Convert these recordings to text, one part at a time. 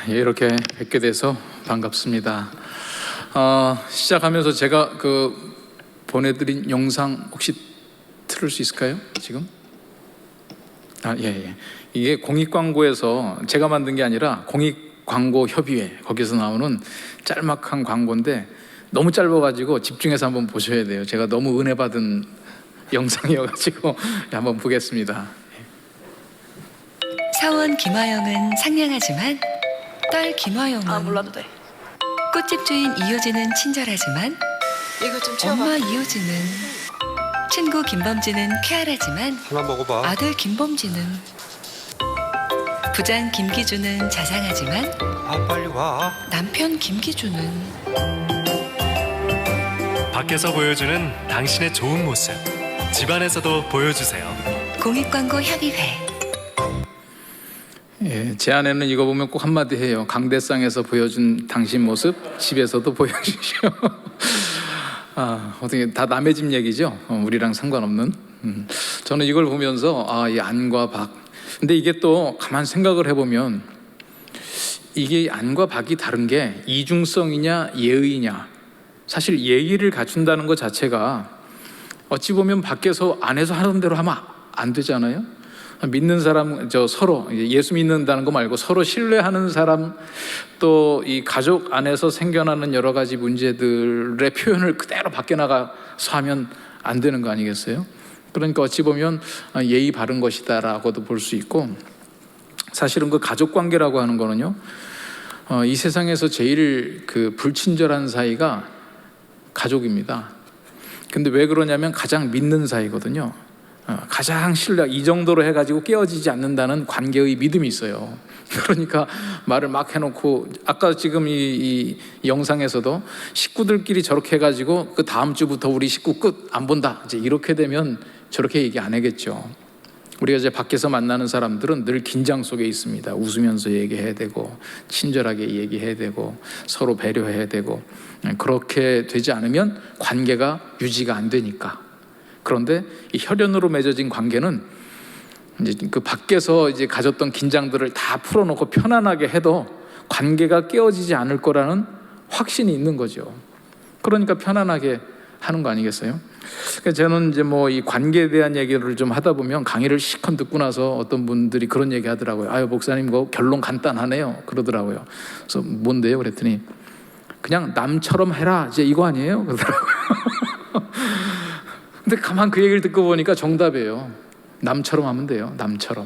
예, 이렇게 뵙게 돼서 반갑습니다. 시작하면서 제가 보내드린 영상 혹시 틀을 수 있을까요? 지금? 예. 이게 공익광고에서 제가 만든 게 아니라 공익광고협의회 거기서 나오는 짤막한 광고인데 너무 짧아가지고 집중해서 한번 보셔야 돼요. 제가 너무 은혜 받은 영상이어가지고 한번 보겠습니다. 사원 김화영은 상냥하지만 딸 김화영은 몰라도 돼. 꽃집 주인 이효진은 친절하지만 이거 좀 채워봐. 엄마 이효진은, 친구 김범진은 쾌활하지만 하나 먹어봐. 아들 김범진은, 부장 김기주는 자상하지만 아, 빨리 와. 남편 김기주는 밖에서 보여주는 당신의 좋은 모습, 집안에서도 보여주세요. 공익광고 협의회. 예, 제 아내는 이거 보면 꼭 한마디 해요. 강대상에서 보여준 당신 모습 집에서도 보여주시오. 어떻게 다 남의 집 얘기죠? 우리랑 상관없는. 저는 이걸 보면서 이 안과 박. 근데 이게 또 가만 생각을 해보면 이게 안과 박이 다른 게 이중성이냐 예의냐. 사실 예의를 갖춘다는 것 자체가 어찌 보면 밖에서 안에서 하는 대로 하면 안 되잖아요. 믿는 사람, 서로 예수 믿는다는 거 말고 서로 신뢰하는 사람, 또 이 가족 안에서 생겨나는 여러 가지 문제들의 표현을 그대로 밖에 나가서 하면 안 되는 거 아니겠어요? 그러니까 어찌 보면 예의 바른 것이다라고도 볼 수 있고, 사실은 그 가족 관계라고 하는 거는요, 이 세상에서 제일 불친절한 사이가 가족입니다. 근데 왜 그러냐면 가장 믿는 사이거든요. 가장 신뢰, 이 정도로 해가지고 깨어지지 않는다는 관계의 믿음이 있어요. 그러니까 말을 막 해놓고, 아까 지금 이 영상에서도 식구들끼리 저렇게 해가지고 그 다음 주부터 우리 식구 끝 안 본다, 이제 이렇게 되면 저렇게 얘기 안 하겠죠. 우리가 이제 밖에서 만나는 사람들은 늘 긴장 속에 있습니다. 웃으면서 얘기해야 되고, 친절하게 얘기해야 되고, 서로 배려해야 되고, 그렇게 되지 않으면 관계가 유지가 안 되니까. 그런데 이 혈연으로 맺어진 관계는 이제 그 밖에서 이제 가졌던 긴장들을 다 풀어놓고 편안하게 해도 관계가 깨어지지 않을 거라는 확신이 있는 거죠. 그러니까 편안하게 하는 거 아니겠어요? 그러니까 저는 이제 이 관계에 대한 얘기를 좀 하다 보면 강의를 실컷 듣고 나서 어떤 분들이 그런 얘기 하더라고요. 아유, 목사님, 그 결론 간단하네요. 그러더라고요. 그래서 뭔데요? 그랬더니 그냥 남처럼 해라, 이제 이거 아니에요? 그러더라고요. 근데 가만 그 얘기를 듣고 보니까 정답이에요. 남처럼 하면 돼요. 남처럼.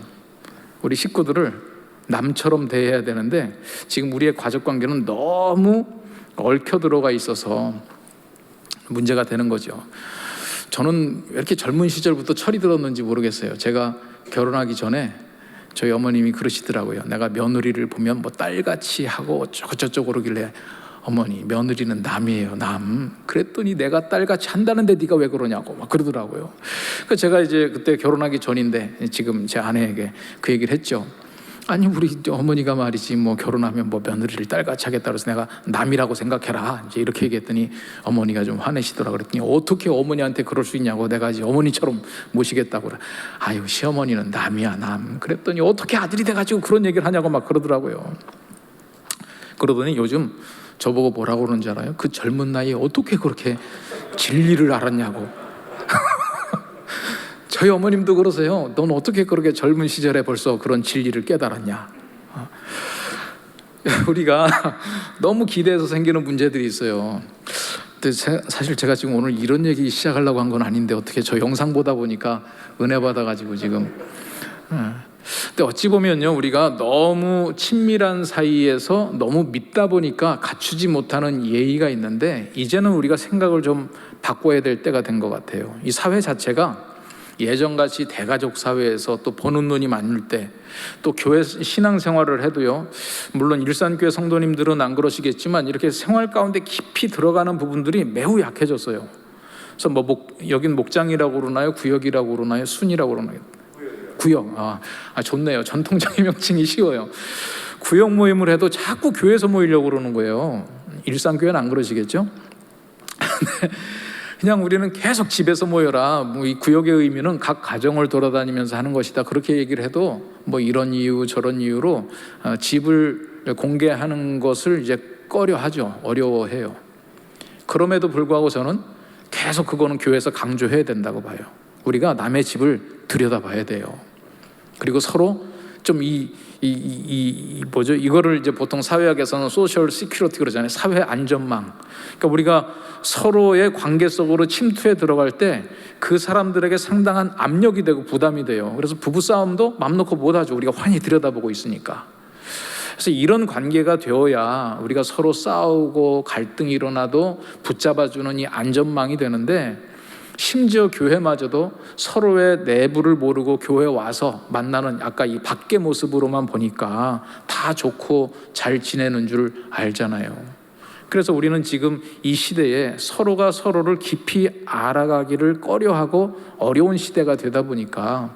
우리 식구들을 남처럼 대해야 되는데 지금 우리의 가족관계는 너무 얽혀 들어가 있어서 문제가 되는 거죠. 저는 왜 이렇게 젊은 시절부터 철이 들었는지 모르겠어요. 제가 결혼하기 전에 저희 어머님이 그러시더라고요. 내가 며느리를 보면 딸같이 하고 어쩌고저쩌고 그러길래, 어머니, 며느리는 남이에요, 남. 그랬더니 내가 딸같이 한다는데 네가 왜 그러냐고 막 그러더라고요. 그러니까 제가 이제 그때 결혼하기 전인데 지금 제 아내에게 그 얘기를 했죠. 아니, 우리 어머니가 말이지 결혼하면 며느리를 딸같이 하겠다 그래서 내가 남이라고 생각해라, 이제 이렇게 얘기했더니 어머니가 좀 화내시더라. 그랬더니 어떻게 어머니한테 그럴 수 있냐고, 내가 이제 어머니처럼 모시겠다고 그래. 아유, 시어머니는 남이야, 남. 그랬더니 어떻게 아들이 돼가지고 그런 얘기를 하냐고 막 그러더라고요. 그러더니 요즘 저보고 뭐라고 그러는지 알아요? 그 젊은 나이에 어떻게 그렇게 진리를 알았냐고. 저희 어머님도 그러세요. 넌 어떻게 그렇게 젊은 시절에 벌써 그런 진리를 깨달았냐. 우리가 너무 기대해서 생기는 문제들이 있어요. 근데 사실 제가 지금 오늘 이런 얘기 시작하려고 한 건 아닌데 어떻게 저 영상 보다 보니까 은혜 받아가지고 지금. 근데 어찌 보면요, 우리가 너무 친밀한 사이에서 너무 믿다 보니까 갖추지 못하는 예의가 있는데 이제는 우리가 생각을 좀 바꿔야 될 때가 된 것 같아요. 이 사회 자체가 예전같이 대가족 사회에서 또 보는 눈이 많을 때, 또 교회 신앙생활을 해도요, 물론 일산교회 성도님들은 안 그러시겠지만 이렇게 생활 가운데 깊이 들어가는 부분들이 매우 약해졌어요. 그래서 여긴 목장이라고 그러나요? 구역이라고 그러나요? 순이라고 그러나요? 구역. 좋네요. 전통적인 명칭이 쉬워요. 구역 모임을 해도 자꾸 교회에서 모이려고 그러는 거예요. 일산교회는 안 그러시겠죠? 그냥 우리는 계속 집에서 모여라. 이 구역의 의미는 각 가정을 돌아다니면서 하는 것이다. 그렇게 얘기를 해도 이런 이유 저런 이유로 집을 공개하는 것을 이제 꺼려하죠. 어려워해요. 그럼에도 불구하고 저는 계속 그거는 교회에서 강조해야 된다고 봐요. 우리가 남의 집을 들여다봐야 돼요. 그리고 서로 좀 이거를 이제 보통 사회학에서는 소셜 시큐리티 그러잖아요. 사회 안전망. 그러니까 우리가 서로의 관계 속으로 침투해 들어갈 때 그 사람들에게 상당한 압력이 되고 부담이 돼요. 그래서 부부 싸움도 맘 놓고 못 하죠. 우리가 환히 들여다보고 있으니까. 그래서 이런 관계가 되어야 우리가 서로 싸우고 갈등이 일어나도 붙잡아주는 이 안전망이 되는데, 심지어 교회마저도 서로의 내부를 모르고 교회 와서 만나는 아까 이 밖의 모습으로만 보니까 다 좋고 잘 지내는 줄 알잖아요. 그래서 우리는 지금 이 시대에 서로가 서로를 깊이 알아가기를 꺼려하고 어려운 시대가 되다 보니까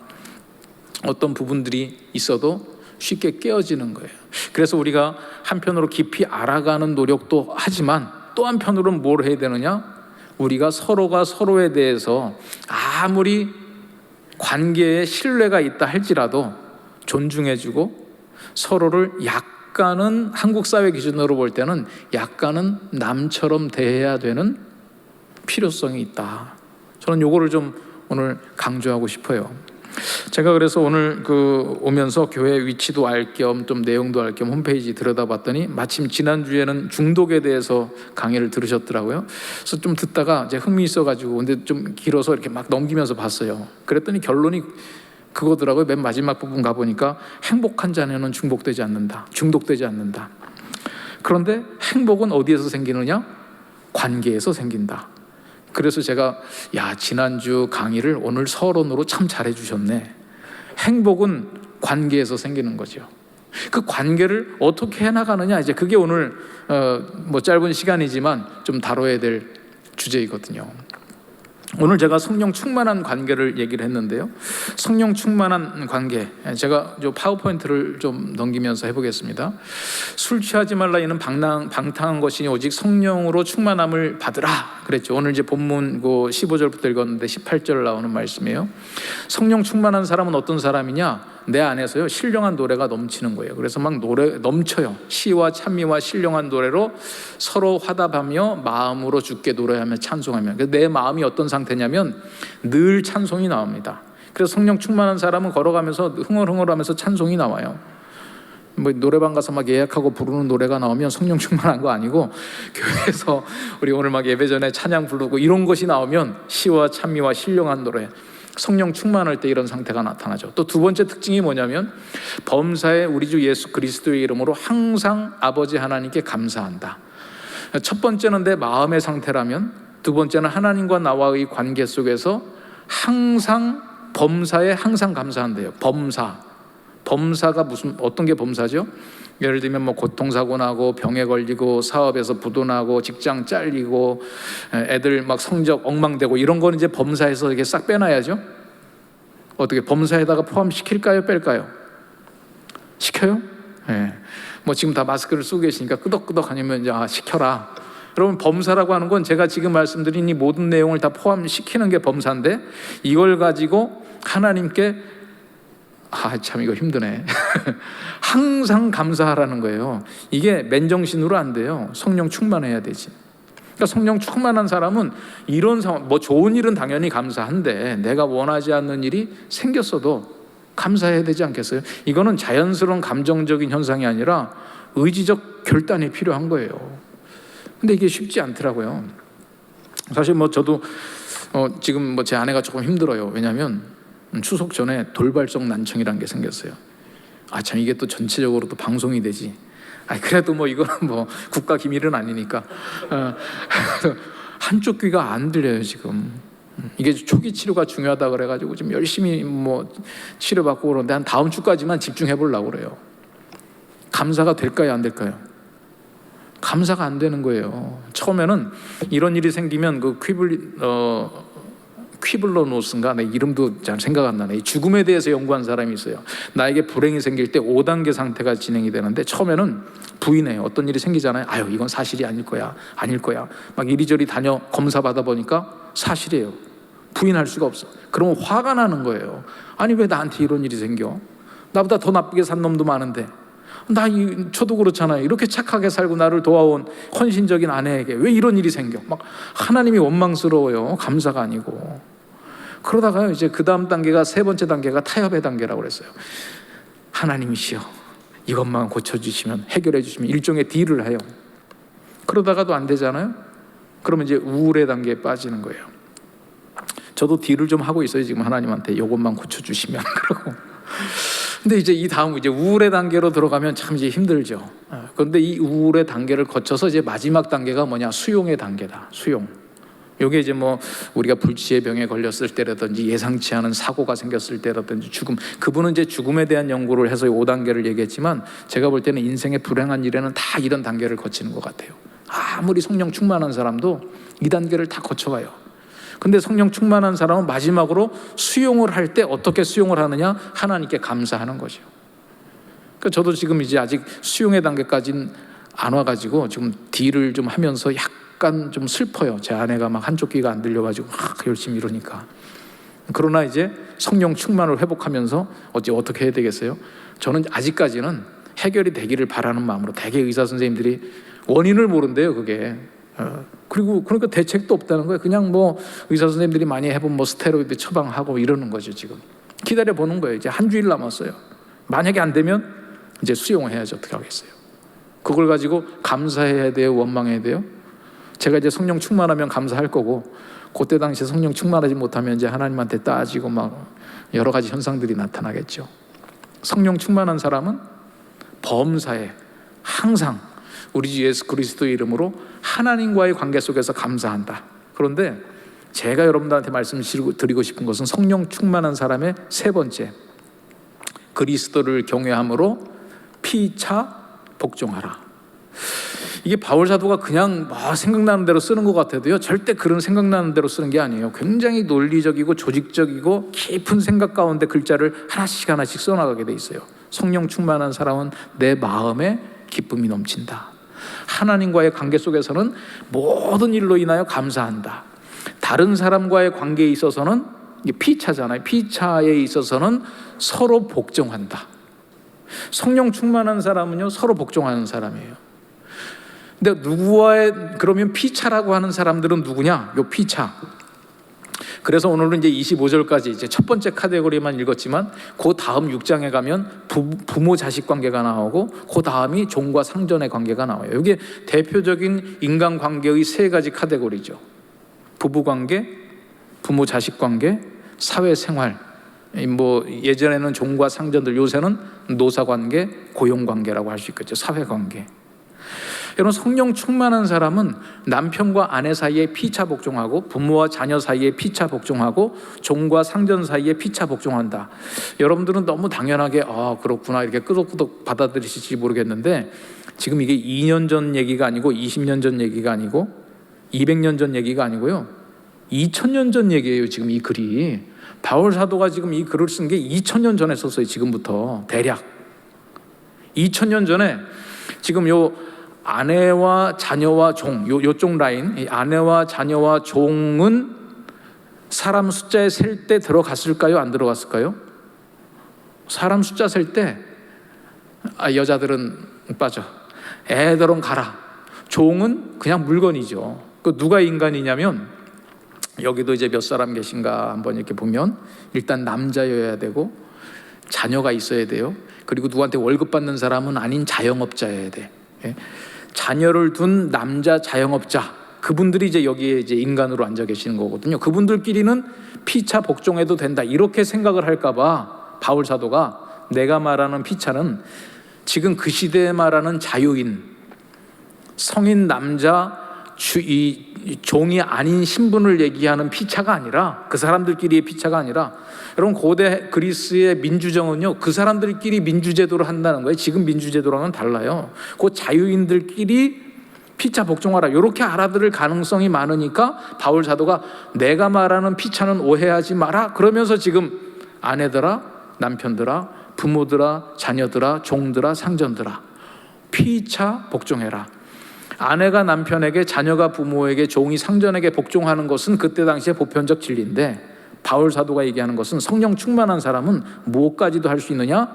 어떤 부분들이 있어도 쉽게 깨어지는 거예요. 그래서 우리가 한편으로 깊이 알아가는 노력도 하지만 또 한편으로는 뭘 해야 되느냐? 우리가 서로가 서로에 대해서 아무리 관계에 신뢰가 있다 할지라도 존중해주고 서로를 약간은 한국 사회 기준으로 볼 때는 약간은 남처럼 대해야 되는 필요성이 있다. 저는 요거를 좀 오늘 강조하고 싶어요. 제가 그래서 오늘 오면서 교회 위치도 알 겸 좀 내용도 알 겸 홈페이지 들여다봤더니 마침 지난주에는 중독에 대해서 강의를 들으셨더라고요. 그래서 좀 듣다가 이제 흥미 있어가지고 근데 좀 길어서 이렇게 막 넘기면서 봤어요. 그랬더니 결론이 그거더라고요. 맨 마지막 부분 가보니까 행복한 자녀는 중독되지 않는다. 그런데 행복은 어디에서 생기느냐? 관계에서 생긴다. 그래서 제가 지난주 강의를 오늘 서론으로 참 잘해 주셨네. 행복은 관계에서 생기는 거죠. 그 관계를 어떻게 해나가느냐, 이제 그게 오늘 짧은 시간이지만 좀 다뤄야 될 주제이거든요. 오늘 제가 성령 충만한 관계를 얘기를 했는데요. 성령 충만한 관계, 제가 파워포인트를 좀 넘기면서 해보겠습니다. 술 취하지 말라 이는 방탕한 것이니 오직 성령으로 충만함을 받으라 그랬죠. 오늘 이제 본문 15절부터 읽었는데 18절 나오는 말씀이에요. 성령 충만한 사람은 어떤 사람이냐? 내 안에서요 신령한 노래가 넘치는 거예요. 그래서 막 노래 넘쳐요. 시와 찬미와 신령한 노래로 서로 화답하며 마음으로 주께 노래하며 찬송하며. 내 마음이 어떤 상태냐면 늘 찬송이 나옵니다. 그래서 성령 충만한 사람은 걸어가면서 흥얼흥얼하면서 찬송이 나와요. 노래방 가서 막 예약하고 부르는 노래가 나오면 성령 충만한 거 아니고, 교회에서 우리 오늘 막 예배 전에 찬양 부르고 이런 것이 나오면 시와 찬미와 신령한 노래, 성령 충만할 때 이런 상태가 나타나죠. 또 두 번째 특징이 뭐냐면 범사에 우리 주 예수 그리스도의 이름으로 항상 아버지 하나님께 감사한다. 첫 번째는 내 마음의 상태라면, 두 번째는 하나님과 나와의 관계 속에서 항상 범사에 항상 감사한대요. 범사가 어떤 게 범사죠? 예를 들면 교통사고 나고 병에 걸리고 사업에서 부도나고 직장 잘리고 애들 막 성적 엉망되고 이런 거는 이제 범사에서 이렇게 싹 빼놔야죠. 어떻게 범사에다가 포함시킬까요? 뺄까요? 시켜요? 네. 지금 다 마스크를 쓰고 계시니까 끄덕끄덕 아니면 이제 시켜라. 여러분, 범사라고 하는 건 제가 지금 말씀드린 이 모든 내용을 다 포함시키는 게 범사인데, 이걸 가지고 하나님께 참 이거 힘드네. 항상 감사하라는 거예요. 이게 맨정신으로 안 돼요. 성령 충만해야 되지. 그러니까 성령 충만한 사람은 이런 상황, 좋은 일은 당연히 감사한데 내가 원하지 않는 일이 생겼어도 감사해야 되지 않겠어요? 이거는 자연스러운 감정적인 현상이 아니라 의지적 결단이 필요한 거예요. 근데 이게 쉽지 않더라고요. 사실 저도 지금 제 아내가 조금 힘들어요. 왜냐하면 추석 전에 돌발성 난청이라는 게 생겼어요. 참 이게 또 전체적으로 또 방송이 되지. 그래도 이거는 국가 기밀은 아니니까. 한쪽 귀가 안 들려요 지금. 이게 초기 치료가 중요하다 그래가지고 지금 열심히 치료받고 그러는데 한 다음 주까지만 집중해 보려고 그래요. 감사가 될까요, 안 될까요? 감사가 안 되는 거예요. 처음에는 이런 일이 생기면 퀴블러노스인가? 내 이름도 잘 생각 안 나네. 죽음에 대해서 연구한 사람이 있어요. 나에게 불행이 생길 때 5단계 상태가 진행이 되는데, 처음에는 부인해요. 어떤 일이 생기잖아요. 이건 사실이 아닐 거야. 막 이리저리 다녀 검사 받아보니까 사실이에요. 부인할 수가 없어. 그러면 화가 나는 거예요. 왜 나한테 이런 일이 생겨? 나보다 더 나쁘게 산 놈도 많은데. 저도 그렇잖아요. 이렇게 착하게 살고 나를 도와온 헌신적인 아내에게 왜 이런 일이 생겨? 막 하나님이 원망스러워요. 감사가 아니고. 그러다가요, 이제 그 다음 단계가, 세 번째 단계가 타협의 단계라고 그랬어요. 하나님이시여, 이것만 고쳐주시면, 해결해 주시면, 일종의 딜을 해요. 그러다가도 안 되잖아요. 그러면 이제 우울의 단계에 빠지는 거예요. 저도 딜을 좀 하고 있어요. 지금 하나님한테 이것만 고쳐주시면. 그러고. 근데 이제 이 다음 이제 우울의 단계로 들어가면 참 이제 힘들죠. 그런데 이 우울의 단계를 거쳐서 이제 마지막 단계가 뭐냐? 수용의 단계다. 수용. 이게 이제 뭐 우리가 불치의 병에 걸렸을 때라든지 예상치 않은 사고가 생겼을 때라든지 죽음, 그분은 이제 죽음에 대한 연구를 해서 5단계를 얘기했지만 제가 볼 때는 인생의 불행한 일에는 다 이런 단계를 거치는 것 같아요. 아무리 성령 충만한 사람도 이 단계를 다 거쳐가요. 근데 성령 충만한 사람은 마지막으로 수용을 할 때 어떻게 수용을 하느냐? 하나님께 감사하는 거죠. 그러니까 저도 지금 이제 아직 수용의 단계까지는 안 와가지고 지금 딜을 좀 하면서 약간 좀 슬퍼요. 제 아내가 막 한쪽 귀가 안 들려가지고 열심히 이러니까. 그러나 이제 성령 충만을 회복하면서 어떻게 해야 되겠어요? 저는 아직까지는 해결이 되기를 바라는 마음으로, 대개 의사 선생님들이 원인을 모른대요, 그게. 그리고 그러니까 대책도 없다는 거예요. 그냥 뭐 의사 선생님들이 많이 해본 뭐 스테로이드 처방하고 이러는 거죠. 지금 기다려 보는 거예요. 이제 한 주일 남았어요. 만약에 안 되면 이제 수용을 해야지 어떻게 하겠어요. 그걸 가지고 감사해야 돼요, 원망해야 돼요? 제가 이제 성령 충만하면 감사할 거고, 그때 당시에 성령 충만하지 못하면 이제 하나님한테 따지고 막 여러 가지 현상들이 나타나겠죠. 성령 충만한 사람은 범사에 항상 우리 주 예수 그리스도의 이름으로 하나님과의 관계 속에서 감사한다. 그런데 제가 여러분들한테 말씀드리고 싶은 것은 성령 충만한 사람의 세 번째, 그리스도를 경외함으로 피차 복종하라. 이게 바울 사도가 그냥 생각나는 대로 쓰는 것 같아도요, 절대 그런 생각나는 대로 쓰는 게 아니에요. 굉장히 논리적이고 조직적이고 깊은 생각 가운데 글자를 하나씩 하나씩 써나가게 돼 있어요. 성령 충만한 사람은 내 마음에 기쁨이 넘친다. 하나님과의 관계 속에서는 모든 일로 인하여 감사한다. 다른 사람과의 관계에 있어서는, 이게 피차잖아요. 피차에 있어서는 서로 복종한다. 성령 충만한 사람은요, 서로 복종하는 사람이에요. 근데 누구와의, 그러면 피차라고 하는 사람들은 누구냐? 요 피차. 그래서 오늘은 이제 25절까지 이제 첫 번째 카테고리만 읽었지만, 그 다음 6장에 가면 부모 자식 관계가 나오고, 그 다음이 종과 상전의 관계가 나와요. 이게 대표적인 인간 관계의 세 가지 카테고리죠. 부부 관계, 부모 자식 관계, 사회 생활. 뭐 예전에는 종과 상전들, 요새는 노사 관계, 고용 관계라고 할 수 있겠죠. 사회 관계. 여러분, 성령 충만한 사람은 남편과 아내 사이에 피차 복종하고, 부모와 자녀 사이에 피차 복종하고, 종과 상전 사이에 피차 복종한다. 여러분들은 너무 당연하게 그렇구나 이렇게 끄덕끄덕 받아들이실지 모르겠는데, 지금 이게 2년 전 얘기가 아니고 20년 전 얘기가 아니고 200년 전 얘기가 아니고요, 2000년 전 얘기예요. 지금 이 글이, 바울 사도가 지금 이 글을 쓴 게 2000년 전에 썼어요. 지금부터 대략 2000년 전에. 지금 요 아내와 자녀와 종, 요쪽 라인, 이 아내와 자녀와 종은 사람 숫자에 셀 때 들어갔을까요? 안 들어갔을까요? 사람 숫자 셀 때 여자들은 빠져, 애들은 가라. 종은 그냥 물건이죠. 그 누가 인간이냐면, 여기도 이제 몇 사람 계신가 한번 이렇게 보면, 일단 남자여야 되고 자녀가 있어야 돼요. 그리고 누구한테 월급 받는 사람은 아닌 자영업자여야 돼. 자녀를 둔 남자 자영업자, 그분들이 이제 여기에 이제 인간으로 앉아 계시는 거거든요. 그분들끼리는 피차 복종해도 된다, 이렇게 생각을 할까봐 바울 사도가, 내가 말하는 피차는 지금 그 시대에 말하는 자유인, 성인 남자 이 종이 아닌 신분을 얘기하는 피차가 아니라, 그 사람들끼리의 피차가 아니라, 여러분 고대 그리스의 민주정은요, 그 사람들끼리 민주제도를 한다는 거예요. 지금 민주제도랑은 달라요. 그 자유인들끼리 피차 복종하라, 이렇게 알아들을 가능성이 많으니까 바울 사도가 내가 말하는 피차는 오해하지 마라 그러면서 지금 아내들아, 남편들아, 부모들아, 자녀들아, 종들아, 상전들아, 피차 복종해라. 아내가 남편에게, 자녀가 부모에게, 종이 상전에게 복종하는 것은 그때 당시에 보편적 진리인데, 바울 사도가 얘기하는 것은 성령 충만한 사람은 무엇까지도 할 수 있느냐?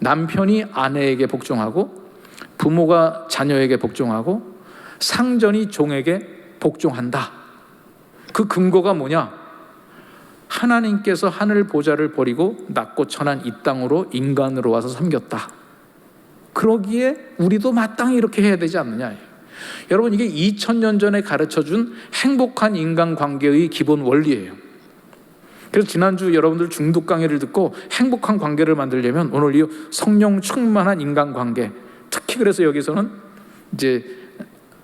남편이 아내에게 복종하고 부모가 자녀에게 복종하고 상전이 종에게 복종한다. 그 근거가 뭐냐? 하나님께서 하늘 보좌를 버리고 낮고 천한 이 땅으로 인간으로 와서 섬겼다. 그러기에 우리도 마땅히 이렇게 해야 되지 않느냐. 여러분, 이게 2000년 전에 가르쳐준 행복한 인간관계의 기본 원리예요. 그래서 지난주 여러분들 중독 강의를 듣고 행복한 관계를 만들려면 오늘 이 성령 충만한 인간관계, 특히 그래서 여기서는 이제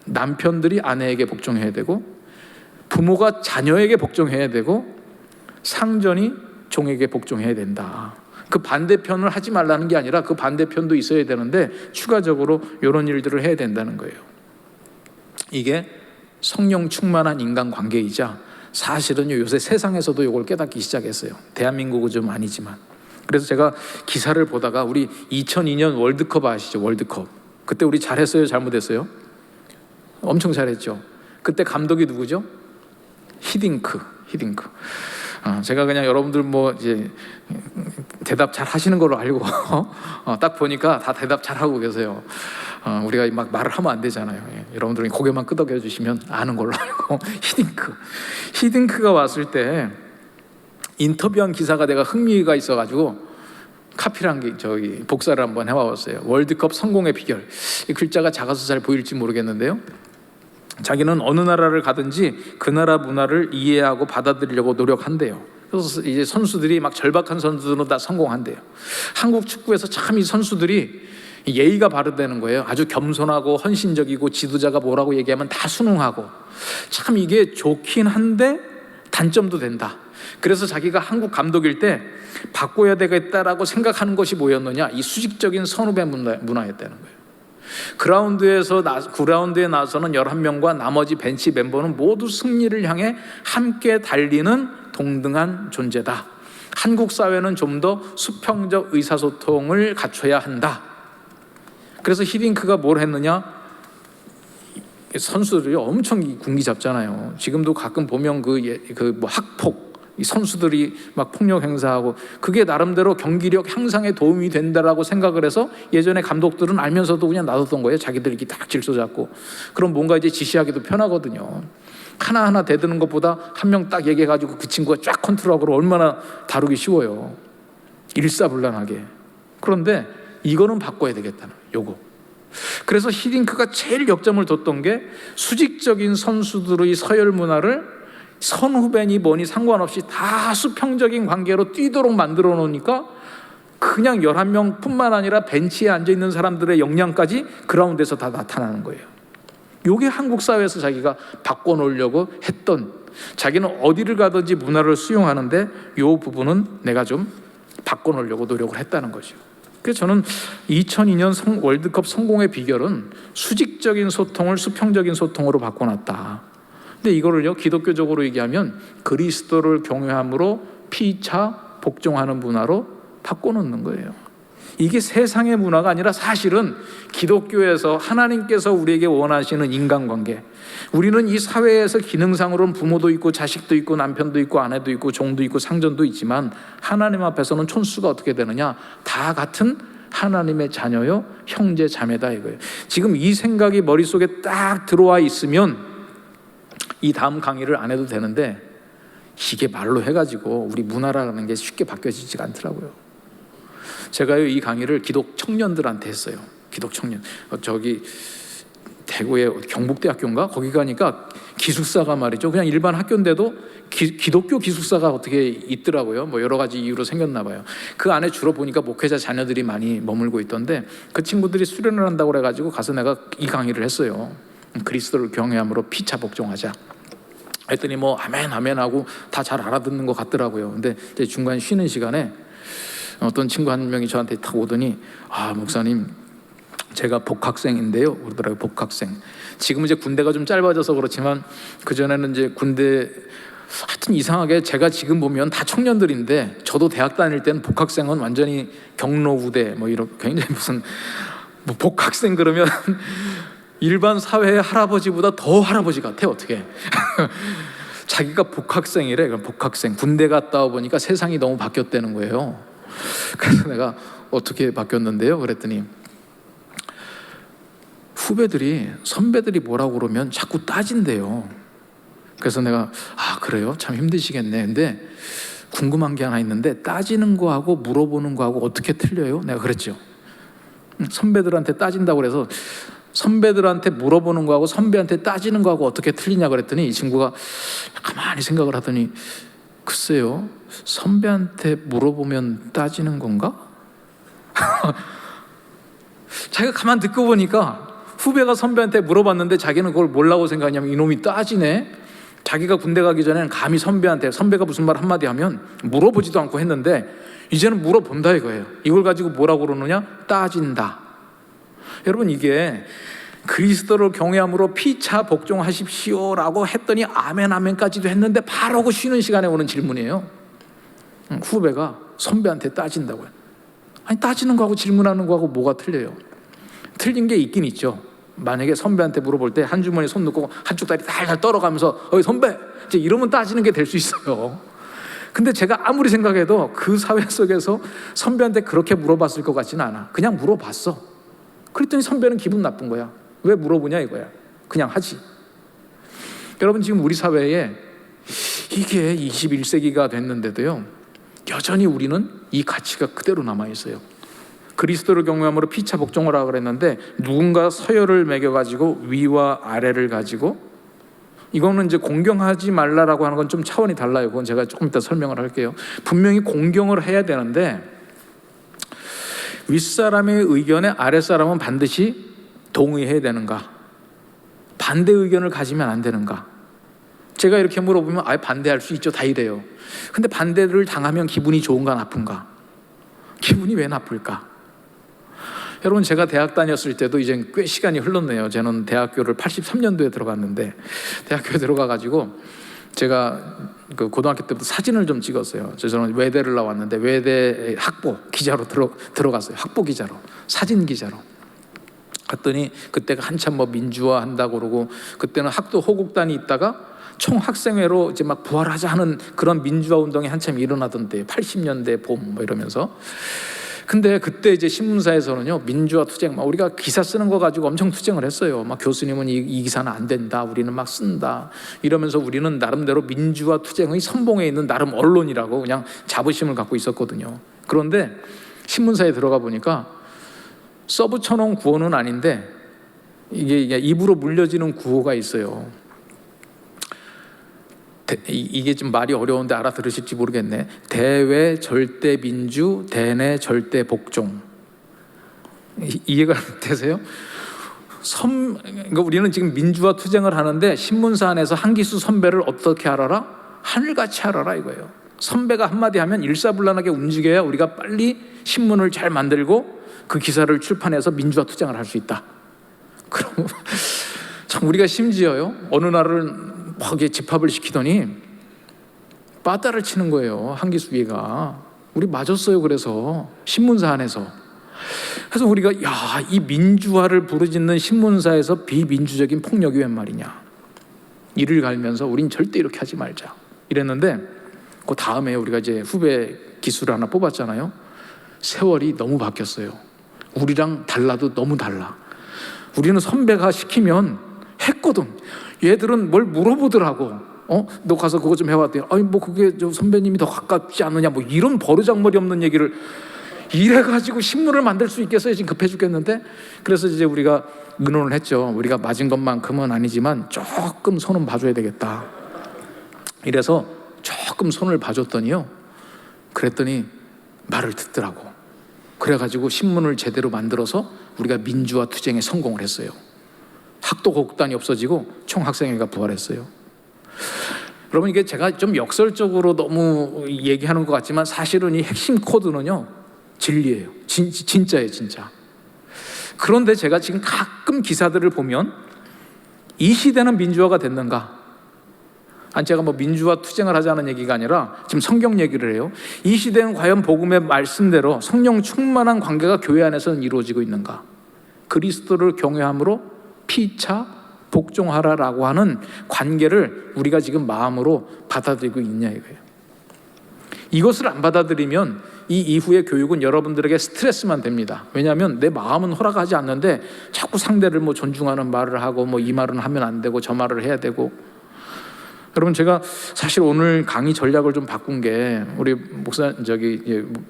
남편들이 아내에게 복종해야 되고 부모가 자녀에게 복종해야 되고 상전이 종에게 복종해야 된다. 그 반대편을 하지 말라는 게 아니라 그 반대편도 있어야 되는데 추가적으로 이런 일들을 해야 된다는 거예요. 이게 성령 충만한 인간관계이자 사실은 요새 세상에서도 이걸 깨닫기 시작했어요. 대한민국은 좀 아니지만. 그래서 제가 기사를 보다가 우리 2002년 월드컵 아시죠? 월드컵. 그때 우리 잘했어요? 잘못했어요? 엄청 잘했죠. 그때 감독이 누구죠? 히딩크. 제가 그냥 여러분들 뭐 이제 대답 잘 하시는 걸로 알고 딱 보니까 다 대답 잘 하고 계세요. 우리가 막 말을 하면 안 되잖아요. 여러분들이 고개만 끄덕여 주시면 아는 걸로 알고. 히딩크가 왔을 때 인터뷰한 기사가 내가 흥미가 있어가지고 카피를 저기 복사를 한번 해와봤어요. 월드컵 성공의 비결. 이 글자가 작아서 잘 보일지 모르겠는데요. 자기는 어느 나라를 가든지 그 나라 문화를 이해하고 받아들이려고 노력한대요. 그래서 이제 선수들이 막 절박한 선수들은 다 성공한대요. 한국 축구에서 참 이 선수들이 예의가 바르다는 거예요. 아주 겸손하고 헌신적이고 지도자가 뭐라고 얘기하면 다 순응하고 참 이게 좋긴 한데 단점도 된다. 그래서 자기가 한국 감독일 때 바꿔야 되겠다라고 생각하는 것이 뭐였느냐? 이 수직적인 선후배 문화였다는 거예요. 그라운드에 나서는 11명과 나머지 벤치 멤버는 모두 승리를 향해 함께 달리는 동등한 존재다. 한국 사회는 좀 더 수평적 의사소통을 갖춰야 한다. 그래서 히딩크가 뭘 했느냐? 선수들이 엄청 군기 잡잖아요. 지금도 가끔 보면 뭐 학폭, 이 선수들이 막 폭력 행사하고 그게 나름대로 경기력 향상에 도움이 된다라고 생각을 해서 예전에 감독들은 알면서도 그냥 놔뒀던 거예요. 자기들끼리 딱 질서 잡고. 그럼 뭔가 이제 지시하기도 편하거든요. 하나하나 대드는 것보다 한 명 딱 얘기해가지고 그 친구가 쫙 컨트롤하고 얼마나 다루기 쉬워요. 일사불란하게. 그런데 이거는 바꿔야 되겠다는 요거. 그래서 히딩크가 제일 역점을 뒀던 게 수직적인 선수들의 서열 문화를 선후배니 뭐니 상관없이 다 수평적인 관계로 뛰도록 만들어 놓으니까 그냥 11명 뿐만 아니라 벤치에 앉아있는 사람들의 역량까지 그라운드에서 다 나타나는 거예요. 이게 한국 사회에서 자기가 바꿔놓으려고 했던, 자기는 어디를 가든지 문화를 수용하는데 이 부분은 내가 좀 바꿔놓으려고 노력을 했다는 거죠. 그래서 저는 2002년 월드컵 성공의 비결은 수직적인 소통을 수평적인 소통으로 바꿔놨다. 근데 이거를요, 기독교적으로 얘기하면 그리스도를 경외함으로 피차 복종하는 문화로 바꿔놓는 거예요. 이게 세상의 문화가 아니라 사실은 기독교에서 하나님께서 우리에게 원하시는 인간관계. 우리는 이 사회에서 기능상으로는 부모도 있고 자식도 있고 남편도 있고 아내도 있고 종도 있고 상전도 있지만 하나님 앞에서는 촌수가 어떻게 되느냐? 다 같은 하나님의 자녀요, 형제 자매다 이거예요. 지금 이 생각이 머릿속에 딱 들어와 있으면 이 다음 강의를 안 해도 되는데 이게 말로 해가지고 우리 문화라는 게 쉽게 바뀌어지지가 않더라고요. 제가요, 이 강의를 기독 청년들한테 했어요. 기독 청년. 저기 대구의 경북대학교인가? 거기 가니까 기숙사가 말이죠. 그냥 일반 학교인데도 기독교 기숙사가 어떻게 있더라고요. 뭐 여러 가지 이유로 생겼나 봐요. 그 안에 주로 보니까 목회자 자녀들이 많이 머물고 있던데 그 친구들이 수련을 한다고 그래가지고 가서 내가 이 강의를 했어요. 그리스도를 경외함으로 피차 복종하자. 했더니 뭐 아멘 아멘 하고 다 잘 알아듣는 것 같더라고요. 근데 이제 중간 쉬는 시간에 어떤 친구 한 명이 저한테 딱 오더니 아 목사님 제가 복학생인데요 그러더라고요. 복학생. 지금 이제 군대가 좀 짧아져서 그렇지만 그전에는 이제 군대 하여튼 이상하게 제가 지금 보면 다 청년들인데 저도 대학 다닐 때는 복학생은 완전히 경로부대 뭐 이런 굉장히 무슨 뭐 복학생 그러면 일반 사회의 할아버지보다 더 할아버지 같아 어떻게. 자기가 복학생이래. 그럼 복학생. 군대 갔다 와 보니까 세상이 너무 바뀌었다는 거예요. 그래서 내가 어떻게 바뀌었는데요? 그랬더니 후배들이 선배들이 뭐라고 그러면 자꾸 따진대요. 그래서 내가 그래요? 참 힘드시겠네. 근데 궁금한 게 하나 있는데 따지는 거하고 물어보는 거하고 어떻게 틀려요? 내가 그랬죠. 선배들한테 따진다고 그래서 선배들한테 물어보는 거하고 선배한테 따지는 거하고 어떻게 틀리냐 그랬더니 이 친구가 가만히 생각을 하더니 글쎄요, 선배한테 물어보면 따지는 건가? 자기가 가만 듣고 보니까 후배가 선배한테 물어봤는데 자기는 그걸 뭐라고 생각하냐면 이놈이 따지네. 자기가 군대 가기 전에는 감히 선배한테 선배가 무슨 말 한마디 하면 물어보지도 않고 했는데 이제는 물어본다 이거예요. 이걸 가지고 뭐라고 그러느냐? 따진다. 여러분, 이게 그리스도를 경외함으로 피차 복종하십시오라고 했더니 아멘 아멘까지도 했는데 바로 그 쉬는 시간에 오는 질문이에요. 후배가 선배한테 따진다고요. 아니, 따지는 거하고 질문하는 거하고 뭐가 틀려요? 틀린 게 있긴 있죠. 만약에 선배한테 물어볼 때 한 주머니 손 넣고 한쪽 다리 달달 떨어가면서 어이 선배! 이제 이러면 따지는 게 될 수 있어요. 근데 제가 아무리 생각해도 그 사회 속에서 선배한테 그렇게 물어봤을 것 같지는 않아. 그냥 물어봤어. 그랬더니 선배는 기분 나쁜 거야. 왜 물어보냐 이거야. 그냥 하지. 여러분, 지금 우리 사회에 이게 21세기가 됐는데도요, 여전히 우리는 이 가치가 그대로 남아있어요. 그리스도를 경외함으로 피차 복종을 하라고 그랬는데 누군가 서열을 매겨가지고 위와 아래를 가지고, 이거는 이제 공경하지 말라라고 하는 건 좀 차원이 달라요. 그건 제가 조금 이따 설명을 할게요. 분명히 공경을 해야 되는데 윗사람의 의견에 아랫사람은 반드시 동의해야 되는가? 반대 의견을 가지면 안 되는가? 제가 이렇게 물어보면 반대할 수 있죠. 다 이래요. 근데 반대를 당하면 기분이 좋은가 나쁜가? 기분이 왜 나쁠까? 여러분, 제가 대학 다녔을 때도 이제 꽤 시간이 흘렀네요. 저는 대학교를 83년도에 들어갔는데 대학교에 들어가가지고 제가 그 고등학교 때부터 사진을 좀 찍었어요. 저는 외대를 나왔는데 외대 학보 기자로 들어갔어요. 학보 기자로, 사진 기자로. 갔더니 그때가 한참 뭐 민주화 한다고 그러고, 그때는 학도 호국단이 있다가 총학생회로 이제 막 부활하자 하는 그런 민주화 운동이 한참 일어나던 때, 80년대 봄 뭐 이러면서. 근데 그때 이제 신문사에서는요, 민주화 투쟁, 막 우리가 기사 쓰는 거 가지고 엄청 투쟁을 했어요. 막 교수님은 이 기사는 안 된다, 우리는 막 쓴다, 이러면서 우리는 나름대로 민주화 투쟁의 선봉에 있는 나름 언론이라고 그냥 자부심을 갖고 있었거든요. 그런데 신문사에 들어가 보니까 써붙여놓은 구호는 아닌데 이게 입으로 물려지는 구호가 있어요. 이게 좀 말이 어려운데 알아들으실지 모르겠네. 대외 절대 민주, 대내 절대 복종. 이해가 되세요? 그러니까 우리는 지금 민주화 투쟁을 하는데 신문사 안에서 한기수 선배를 어떻게 알아라? 하늘같이 알아라 이거예요. 선배가 한마디 하면 일사불란하게 움직여야 우리가 빨리 신문을 잘 만들고 그 기사를 출판해서 민주화 투쟁을 할 수 있다. 그럼 참 우리가 심지어요, 어느 날은 막 집합을 시키더니 빠따를 치는 거예요. 한기수위가 우리 맞았어요. 그래서 신문사 안에서. 그래서 우리가 이 민주화를 부르짖는 신문사에서 비민주적인 폭력이 웬 말이냐, 이를 갈면서 우린 절대 이렇게 하지 말자 이랬는데, 그 다음에 우리가 이제 후배 기수를 하나 뽑았잖아요. 세월이 너무 바뀌었어요. 우리랑 달라도 너무 달라. 우리는 선배가 시키면 했거든. 얘들은 뭘 물어보더라고. 너 가서 그거 좀 해왔더니 아니 뭐 그게 저 선배님이 더 가깝지 않느냐, 뭐 이런 버르장머리 없는 얘기를 이래가지고 신문을 만들 수 있겠어요? 지금 급해 죽겠는데. 그래서 이제 우리가 의논을 했죠. 우리가 맞은 것만큼은 아니지만 조금 손은 봐줘야 되겠다. 이래서 조금 손을 봐줬더니요, 그랬더니 말을 듣더라고. 그래가지고 신문을 제대로 만들어서 우리가 민주화 투쟁에 성공을 했어요. 학도 호국단이 없어지고 총학생회가 부활했어요. 여러분, 이게 제가 좀 역설적으로 너무 얘기하는 것 같지만 사실은 이 핵심 코드는요, 진리예요. 진짜예요, 진짜. 그런데 제가 지금 가끔 기사들을 보면 이 시대는 민주화가 됐는가? 아니, 제가 뭐 민주화 투쟁을 하자는 얘기가 아니라 지금 성경 얘기를 해요. 이 시대는 과연 복음의 말씀대로 성령 충만한 관계가 교회 안에서는 이루어지고 있는가? 그리스도를 경외함으로 피차 복종하라라고 하는 관계를 우리가 지금 마음으로 받아들이고 있냐 이거예요. 이것을 안 받아들이면 이 이후의 교육은 여러분들에게 스트레스만 됩니다. 왜냐하면 내 마음은 허락하지 않는데 자꾸 상대를 뭐 존중하는 말을 하고 뭐 이 말은 하면 안 되고 저 말을 해야 되고. 여러분, 제가 사실 오늘 강의 전략을 좀 바꾼 게, 우리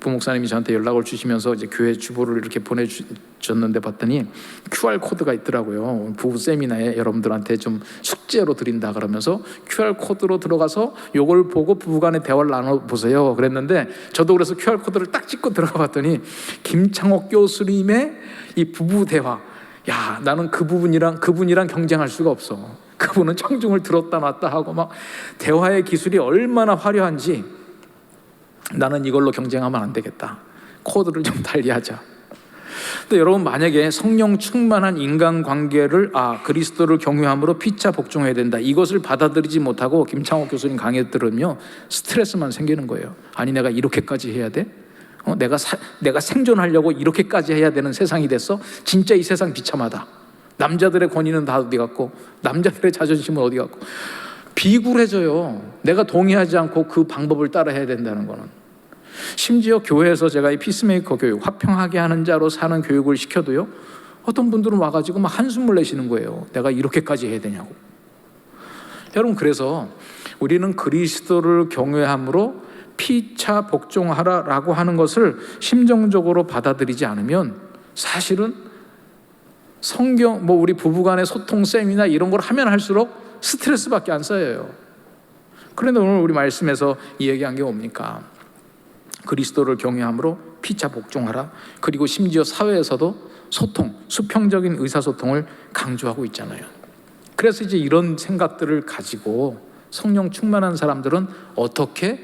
부목사님이 저한테 연락을 주시면서 이제 교회 주보를 이렇게 보내주셨는데 봤더니 QR 코드가 있더라고요. 부부 세미나에 여러분들한테 좀 숙제로 드린다 그러면서 QR 코드로 들어가서 요걸 보고 부부간의 대화를 나눠보세요 그랬는데, 저도 그래서 QR 코드를 딱 찍고 들어가 봤더니 김창옥 교수님의 이 부부 대화, 야, 나는 그분이랑 경쟁할 수가 없어. 그분은 청중을 들었다 놨다 하고 막 대화의 기술이 얼마나 화려한지, 나는 이걸로 경쟁하면 안 되겠다. 코드를 좀 달리하자. 근데 여러분, 만약에 성령 충만한 인간관계를 그리스도를 경외함으로 피차 복종해야 된다, 이것을 받아들이지 못하고 김창옥 교수님 강의 들으면 스트레스만 생기는 거예요. 아니, 내가 이렇게까지 해야 돼? 내가 생존하려고 이렇게까지 해야 되는 세상이 됐어? 진짜 이 세상 비참하다. 남자들의 권위는 다 어디 갔고, 남자들의 자존심은 어디 갔고. 비굴해져요. 내가 동의하지 않고 그 방법을 따라 해야 된다는 거는. 심지어 교회에서 제가 이 피스메이커 교육, 화평하게 하는 자로 사는 교육을 시켜도요, 어떤 분들은 와가지고 막 한숨을 내쉬는 거예요. 내가 이렇게까지 해야 되냐고. 여러분, 그래서 우리는 그리스도를 경외함으로 피차 복종하라라고 하는 것을 심정적으로 받아들이지 않으면, 사실은 성경, 우리 부부간의 소통 세미나 이런 걸 하면 할수록 스트레스밖에 안 쌓여요. 그런데 오늘 우리 말씀에서 이 얘기한 게 뭡니까? 그리스도를 경외함으로 피차 복종하라. 그리고 심지어 사회에서도 소통, 수평적인 의사소통을 강조하고 있잖아요. 그래서 이제 이런 생각들을 가지고 성령 충만한 사람들은 어떻게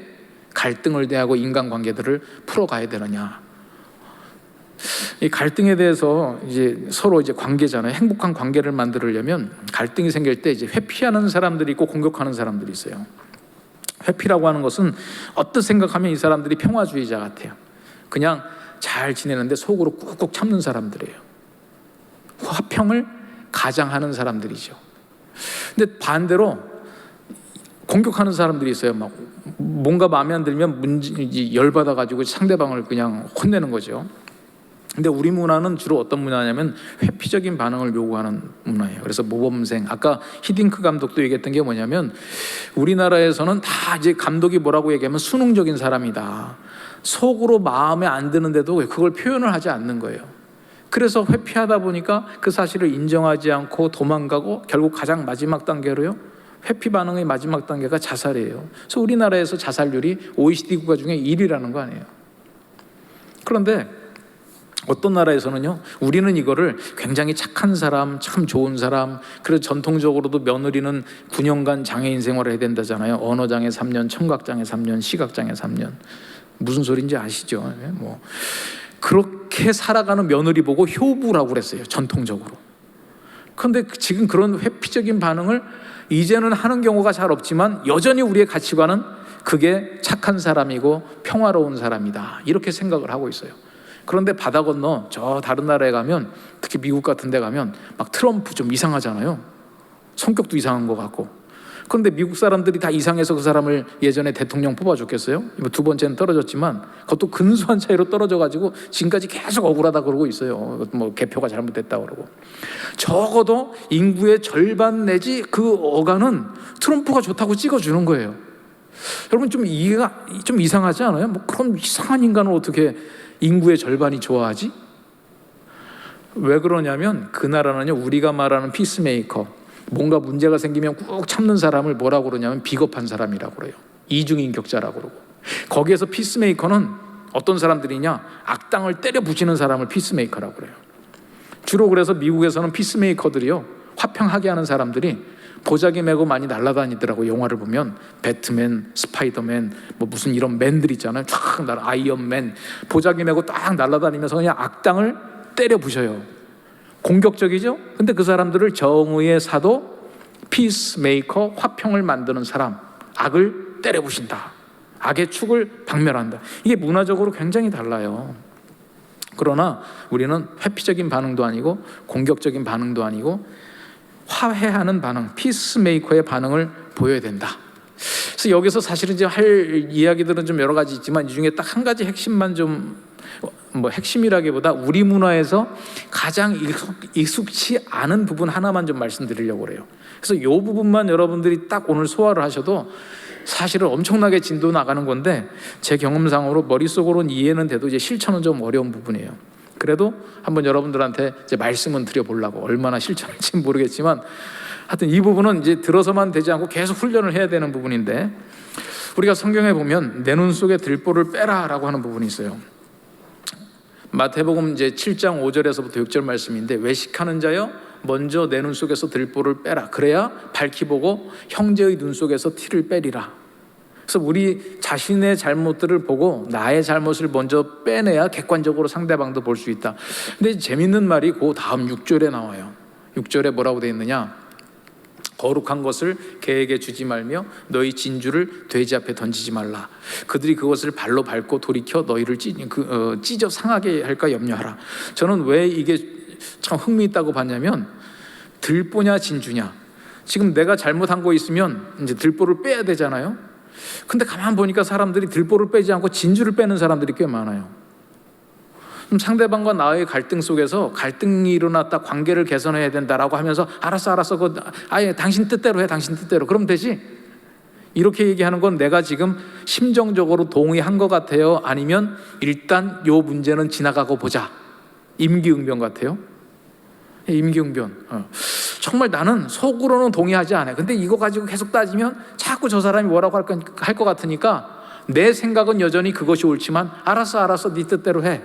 갈등을 대하고 인간관계들을 풀어가야 되느냐. 이 갈등에 대해서 이제 서로 이제 관계잖아요. 행복한 관계를 만들려면 갈등이 생길 때 이제 회피하는 사람들이 있고 공격하는 사람들이 있어요. 회피라고 하는 것은 어떤 생각하면 이 사람들이 평화주의자 같아요. 그냥 잘 지내는데 속으로 꾹꾹 참는 사람들이에요. 화평을 가장하는 사람들이죠. 근데 반대로 공격하는 사람들이 있어요. 막 뭔가 마음에 안 들면 열받아가지고 상대방을 그냥 혼내는 거죠. 근데 우리 문화는 주로 어떤 문화냐면 회피적인 반응을 요구하는 문화예요. 그래서 모범생, 아까 히딩크 감독도 얘기했던 게 뭐냐면, 우리나라에서는 다 이제 감독이 뭐라고 얘기하면 수능적인 사람이다. 속으로 마음에 안 드는데도 그걸 표현을 하지 않는 거예요. 그래서 회피하다 보니까 그 사실을 인정하지 않고 도망가고, 결국 가장 마지막 단계로요, 회피 반응의 마지막 단계가 자살이에요. 그래서 우리나라에서 자살률이 OECD 국가 중에 1위라는 거 아니에요. 그런데 어떤 나라에서는요, 우리는 이거를 굉장히 착한 사람, 참 좋은 사람, 그래서 전통적으로도 며느리는 9년간 장애인 생활을 해야 된다잖아요. 언어장애 3년, 청각장애 3년, 시각장애 3년. 무슨 소리인지 아시죠? 그렇게 살아가는 며느리 보고 효부라고 그랬어요, 전통적으로. 그런데 지금 그런 회피적인 반응을 이제는 하는 경우가 잘 없지만, 여전히 우리의 가치관은 그게 착한 사람이고 평화로운 사람이다, 이렇게 생각을 하고 있어요. 그런데 바다 건너 저 다른 나라에 가면, 특히 미국 같은 데 가면 막 트럼프 좀 이상하잖아요. 성격도 이상한 것 같고. 그런데 미국 사람들이 다 이상해서 그 사람을 예전에 대통령 뽑아줬겠어요? 두 번째는 떨어졌지만 그것도 근소한 차이로 떨어져가지고 지금까지 계속 억울하다 그러고 있어요. 뭐 개표가 잘못됐다 그러고. 적어도 인구의 절반 내지 그 어간은 트럼프가 좋다고 찍어주는 거예요. 여러분, 좀 이해가 좀 이상하지 않아요? 뭐 그런 이상한 인간을 어떻게 인구의 절반이 좋아하지? 왜 그러냐면, 그 나라는요, 우리가 말하는 피스메이커, 뭔가 문제가 생기면 꾹 참는 사람을 뭐라고 그러냐면 비겁한 사람이라고 그래요. 이중인격자라고 그러고. 거기에서 피스메이커는 어떤 사람들이냐, 악당을 때려 부시는 사람을 피스메이커라고 그래요. 주로 그래서 미국에서는 피스메이커들이요, 화평하게 하는 사람들이 보자기 메고 많이 날아다니더라고. 영화를 보면 배트맨, 스파이더맨, 뭐 무슨 이런 맨들 있잖아요. 쫙 날아, 아이언맨, 보자기 메고 딱 날아다니면서 그냥 악당을 때려 부셔요. 공격적이죠? 근데 그 사람들을 정의의 사도, 피스메이커, 화평을 만드는 사람, 악을 때려 부신다, 악의 축을 박멸한다. 이게 문화적으로 굉장히 달라요. 그러나 우리는 회피적인 반응도 아니고 공격적인 반응도 아니고 화해하는 반응, 피스메이커의 반응을 보여야 된다. 그래서 그래서 여기서 사실은 이제 할 이야기들은 좀 여러 가지 있지만 이 중에 딱 한 가지 핵심만 좀 핵심이라기보다 우리 문화에서 가장 익숙치 않은 부분 하나만 좀 말씀드리려고 그래요. 그래서 이 부분만 여러분들이 딱 오늘 소화를 하셔도 사실은 엄청나게 진도 나가는 건데 제 경험상으로 머릿속으로는 이해는 돼도 이제 실천은 좀 어려운 부분이에요. 그래도 한번 여러분들한테 이제 말씀은 드려보려고. 얼마나 실천할지는 모르겠지만 하여튼 이 부분은 이제 들어서만 되지 않고 계속 훈련을 해야 되는 부분인데, 우리가 성경에 보면 내 눈 속에 들보를 빼라라고 하는 부분이 있어요. 마태복음 이제 7장 5절에서부터 6절 말씀인데, 외식하는 자여 먼저 내 눈 속에서 들보를 빼라. 그래야 밝히 보고 형제의 눈 속에서 티를 빼리라. 그래서 우리 자신의 잘못들을 보고 나의 잘못을 먼저 빼내야 객관적으로 상대방도 볼 수 있다. 근데 재밌는 말이 그 다음 6절에 나와요. 6절에 뭐라고 되어 있느냐? 거룩한 것을 개에게 주지 말며 너희 진주를 돼지 앞에 던지지 말라. 그들이 그것을 발로 밟고 돌이켜 너희를 찢어 상하게 할까 염려하라. 저는 왜 이게 참 흥미있다고 봤냐면, 들보냐 진주냐, 지금 내가 잘못한 거 있으면 이제 들보를 빼야 되잖아요. 근데 가만 보니까 사람들이 들보를 빼지 않고 진주를 빼는 사람들이 꽤 많아요. 그럼 상대방과 나의 갈등 속에서 갈등이 일어났다, 관계를 개선해야 된다라고 하면서 알았어 아예 당신 뜻대로 해, 당신 뜻대로, 그럼 되지. 이렇게 얘기하는 건 내가 지금 심정적으로 동의한 것 같아요, 아니면 일단 요 문제는 지나가고 보자, 임기응변 같아요. 임기응변. 정말 나는 속으로는 동의하지 않아요. 근데 이거 가지고 계속 따지면 자꾸 저 사람이 뭐라고 할 것 같으니까 내 생각은 여전히 그것이 옳지만 알았어 네 뜻대로 해.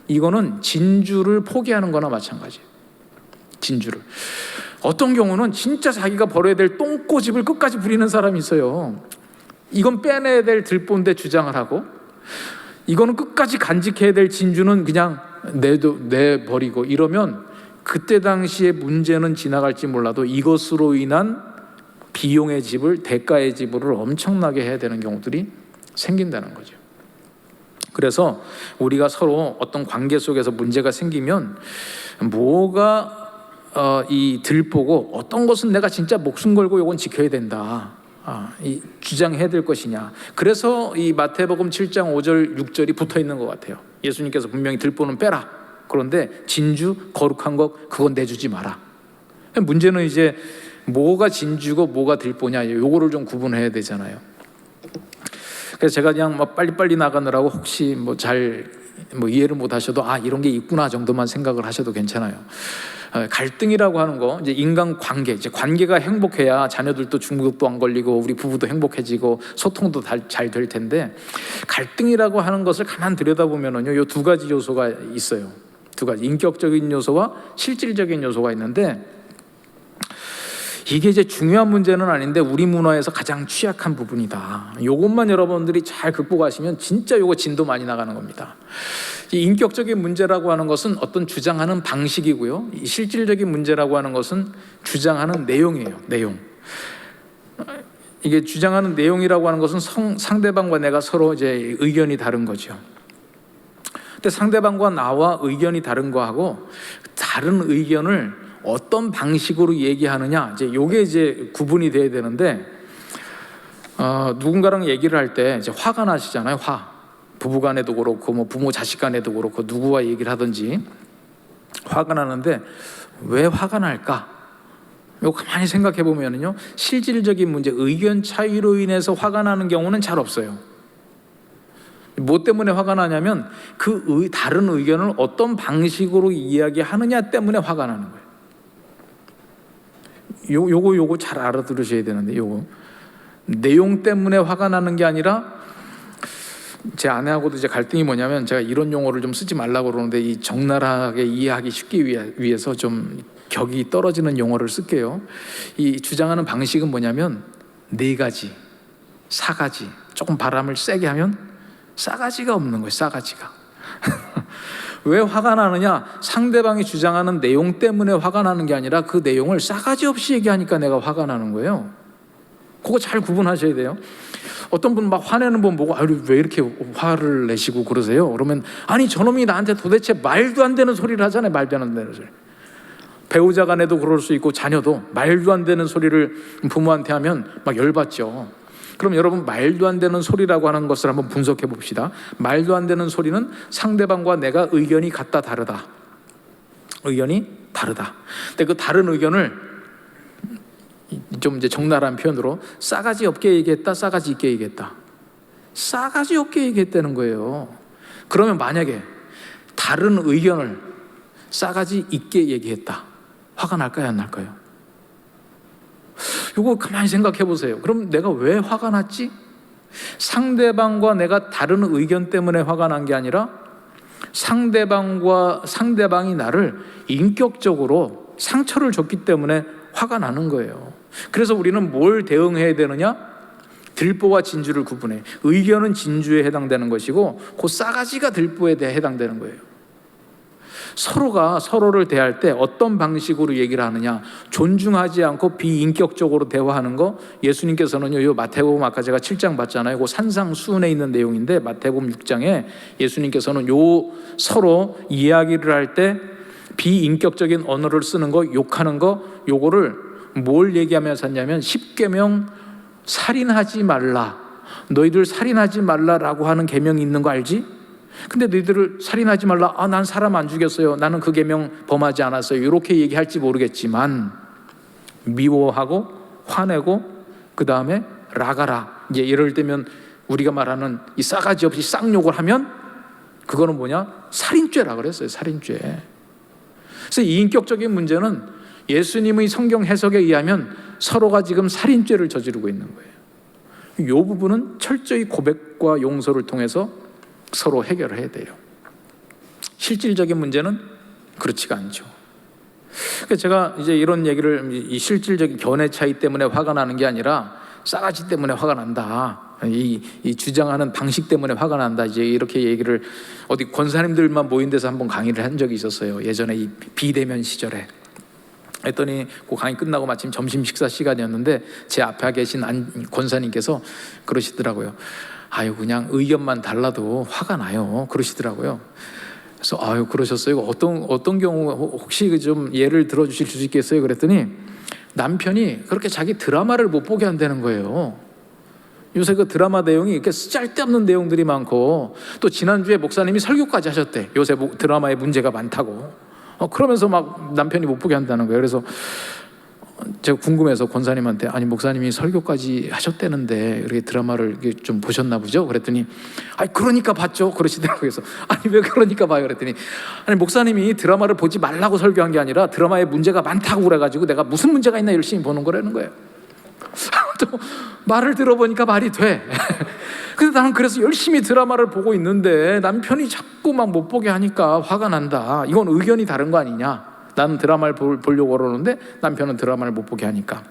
이거는 진주를 포기하는 거나 마찬가지예요. 진주를. 어떤 경우는 진짜 자기가 버려야 될 똥꼬집을 끝까지 부리는 사람이 있어요. 이건 빼내야 될 들보인데 주장을 하고, 이거는 끝까지 간직해야 될 진주는 그냥 내버리고, 이러면 그때 당시에 문제는 지나갈지 몰라도 이것으로 인한 비용의 지불, 대가의 지불을 엄청나게 해야 되는 경우들이 생긴다는 거죠. 그래서 우리가 서로 어떤 관계 속에서 문제가 생기면 뭐가 이 들보고 어떤 것은 내가 진짜 목숨 걸고 이건 지켜야 된다, 이 주장해야 될 것이냐. 그래서 이 마태복음 7장 5절 6절이 붙어 있는 것 같아요. 예수님께서 분명히 들보는 빼라, 그런데 진주, 거룩한 것 그건 내주지 마라. 문제는 이제 뭐가 진주고 뭐가 들보냐, 요거를 좀 구분해야 되잖아요. 그래서 제가 그냥 빨리빨리 나가느라고 혹시 잘 이해를 못 하셔도 이런 게 있구나 정도만 생각을 하셔도 괜찮아요. 갈등이라고 하는 거, 이제 인간 관계, 이제 관계가 행복해야 자녀들도 중독도 안 걸리고 우리 부부도 행복해지고 소통도 잘 될 텐데, 갈등이라고 하는 것을 가만 들여다보면은요, 요 두 가지 요소가 있어요. 두 가지, 인격적인 요소와 실질적인 요소가 있는데, 이게 이제 중요한 문제는 아닌데 우리 문화에서 가장 취약한 부분이다. 이것만 여러분들이 잘 극복하시면 진짜 이거 진도 많이 나가는 겁니다. 이 인격적인 문제라고 하는 것은 어떤 주장하는 방식이고요, 이 실질적인 문제라고 하는 것은 주장하는 내용이에요. 내용. 이게 주장하는 내용이라고 하는 것은 상대방과 내가 서로 이제 의견이 다른 거죠. 근데 상대방과 나와 의견이 다른 거하고 다른 의견을 어떤 방식으로 얘기하느냐, 이제 요게 이제 구분이 돼야 되는데, 누군가랑 얘기를 할 때 이제 화가 나시잖아요. 부부간에도 그렇고 부모 자식간에도 그렇고 누구와 얘기를 하든지 화가 나는데 왜 화가 날까? 이거 가만히 생각해 보면은요, 실질적인 문제, 의견 차이로 인해서 화가 나는 경우는 잘 없어요. 뭐 때문에 화가 나냐면 그 다른 의견을 어떤 방식으로 이야기하느냐 때문에 화가 나는 거예요. 요거 잘 알아들으셔야 되는데, 요거 내용 때문에 화가 나는 게 아니라, 제 아내하고도 이제 갈등이 뭐냐면, 제가 이런 용어를 좀 쓰지 말라고 그러는데 이 적나라하게 이해하기 쉽기 위해서 좀 격이 떨어지는 용어를 쓸게요. 이 주장하는 방식은 뭐냐면 4가지, 4가지, 조금 바람을 세게 하면 싸가지가 없는 거예요. 싸가지가. 왜 화가 나느냐? 상대방이 주장하는 내용 때문에 화가 나는 게 아니라 그 내용을 싸가지 없이 얘기하니까 내가 화가 나는 거예요. 그거 잘 구분하셔야 돼요. 어떤 분 막 화내는 분 보고 왜 이렇게 화를 내시고 그러세요? 그러면 아니 저놈이 나한테 도대체 말도 안 되는 소리를 하잖아요. 말도 안 되는 소리. 배우자 간에도 그럴 수 있고 자녀도 말도 안 되는 소리를 부모한테 하면 막 열받죠. 그럼 여러분, 말도 안 되는 소리라고 하는 것을 한번 분석해 봅시다. 말도 안 되는 소리는 상대방과 내가 의견이 같다 다르다. 의견이 다르다. 근데 그 다른 의견을 좀 이제 적나라한 표현으로 싸가지 없게 얘기했다, 싸가지 있게 얘기했다. 싸가지 없게 얘기했다는 거예요. 그러면 만약에 다른 의견을 싸가지 있게 얘기했다, 화가 날까요, 안 날까요? 이거 가만히 생각해 보세요. 그럼 내가 왜 화가 났지? 상대방과 내가 다른 의견 때문에 화가 난 게 아니라 상대방이 나를 인격적으로 상처를 줬기 때문에 화가 나는 거예요. 그래서 우리는 뭘 대응해야 되느냐? 들보와 진주를 구분해. 의견은 진주에 해당되는 것이고 그 싸가지가 들보에 대해 해당되는 거예요. 서로가 서로를 대할 때 어떤 방식으로 얘기를 하느냐, 존중하지 않고 비인격적으로 대화하는 거, 예수님께서는요, 요 마태복음 아까 제가 7장 봤잖아요. 그 산상수훈에 있는 내용인데 마태복음 6장에 예수님께서는 요 서로 이야기를 할 때 비인격적인 언어를 쓰는 거, 욕하는 거, 요거를 뭘 얘기하면서 했냐면 10계명 살인하지 말라, 너희들 살인하지 말라라고 하는 계명이 있는 거 알지? 근데 너희들을 살인하지 말라, 난 사람 안 죽였어요, 나는 그 계명 범하지 않았어요, 이렇게 얘기할지 모르겠지만 미워하고 화내고 그 다음에 라가라, 이제 이럴 때면 우리가 말하는 이 싸가지 없이 쌍욕을 하면 그거는 뭐냐? 살인죄라 그랬어요. 살인죄. 그래서 이 인격적인 문제는 예수님의 성경 해석에 의하면 서로가 지금 살인죄를 저지르고 있는 거예요. 이 부분은 철저히 고백과 용서를 통해서 서로 해결을 해야 돼요. 실질적인 문제는 그렇지가 않죠. 그러니까 제가 이제 이런 얘기를, 이 실질적인 견해 차이 때문에 화가 나는 게 아니라 싸가지 때문에 화가 난다, 이 주장하는 방식 때문에 화가 난다, 이제 이렇게 얘기를 어디 권사님들만 모인 데서 한번 강의를 한 적이 있었어요. 예전에 이 비대면 시절에. 했더니 그 강의 끝나고 마침 점심 식사 시간이었는데 제 앞에 계신 권사님께서 그러시더라고요. 아유, 그냥 의견만 달라도 화가 나요, 그러시더라고요. 그래서 아유, 그러셨어요? 어떤 경우 혹시 좀 예를 들어주실 수 있겠어요? 그랬더니 남편이 그렇게 자기 드라마를 못 보게 한다는 거예요. 요새 그 드라마 내용이 이렇게 쓸데없는 내용들이 많고, 또 지난주에 목사님이 설교까지 하셨대. 요새 드라마에 문제가 많다고. 그러면서 막 남편이 못 보게 한다는 거예요. 그래서 제가 궁금해서 권사님한테, 아니 목사님이 설교까지 하셨다는데 이렇게 드라마를 이렇게 좀 보셨나 보죠? 그랬더니 아니 그러니까 봤죠, 그러시더라고요. 그래서 아니 왜 그러니까 봐요? 그랬더니 아니 목사님이 드라마를 보지 말라고 설교한 게 아니라 드라마에 문제가 많다고 그래가지고 내가 무슨 문제가 있나 열심히 보는 거라는 거예요. 또 말을 들어보니까 말이 돼. 근데 나는 그래서 열심히 드라마를 보고 있는데 남편이 자꾸 막 못 보게 하니까 화가 난다. 이건 의견이 다른 거 아니냐? 나는 드라마를 보려고 그러는데 남편은 드라마를 못 보게 하니까.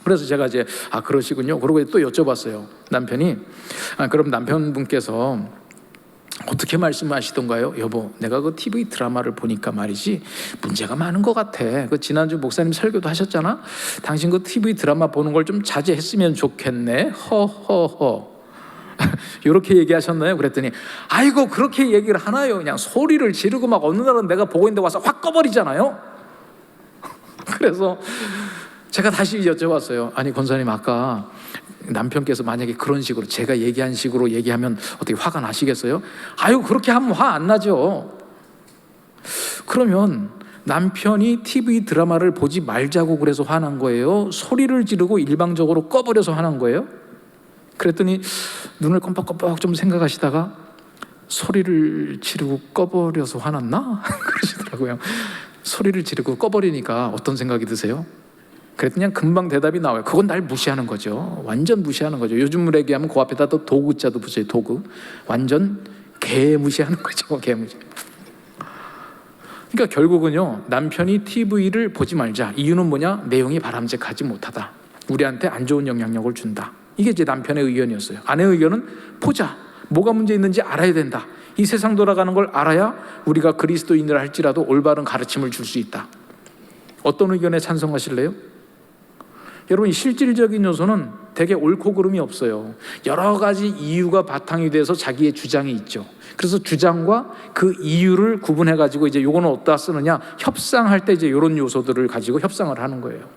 그래서 제가 이제 그러시군요. 그러고 또 여쭤봤어요. 남편이 그럼 남편분께서 어떻게 말씀하시던가요? 여보, 내가 그 TV 드라마를 보니까 말이지 문제가 많은 것 같아. 그 지난주 목사님 설교도 하셨잖아. 당신 그 TV 드라마 보는 걸 좀 자제했으면 좋겠네. 허허허. 이렇게 얘기하셨나요? 그랬더니 아이고 그렇게 얘기를 하나요? 그냥 소리를 지르고 막 어느 날은 내가 보고 있는데 와서 확 꺼버리잖아요. 그래서 제가 다시 여쭤봤어요. 아니 권사님, 아까 남편께서 만약에 그런 식으로 제가 얘기한 식으로 얘기하면 어떻게 화가 나시겠어요? 아유 그렇게 하면 화 안 나죠. 그러면 남편이 TV 드라마를 보지 말자고 그래서 화난 거예요? 소리를 지르고 일방적으로 꺼버려서 화난 거예요? 그랬더니 눈을 껌뻑껌뻑 좀 생각하시다가 소리를 지르고 꺼버려서 화났나? 그러시더라고요. 소리를 지르고 꺼버리니까 어떤 생각이 드세요? 그랬더니 그냥 금방 대답이 나와요. 그건 날 무시하는 거죠. 완전 무시하는 거죠. 요즘으로 얘기하면 그 앞에다 또 도구자도 붙여요. 도구. 완전 개무시하는 거죠. 개무시. 그러니까 결국은요, 남편이 TV를 보지 말자. 이유는 뭐냐? 내용이 바람직하지 못하다. 우리한테 안 좋은 영향력을 준다. 이게 이제 남편의 의견이었어요. 아내의 의견은 보자. 뭐가 문제 있는지 알아야 된다. 이 세상 돌아가는 걸 알아야 우리가 그리스도인이라 할지라도 올바른 가르침을 줄 수 있다. 어떤 의견에 찬성하실래요? 여러분, 실질적인 요소는 되게 옳고 그름이 없어요. 여러 가지 이유가 바탕이 돼서 자기의 주장이 있죠. 그래서 주장과 그 이유를 구분해가지고 이제 요거는 어디다 쓰느냐, 협상할 때 이제 이런 요소들을 가지고 협상을 하는 거예요.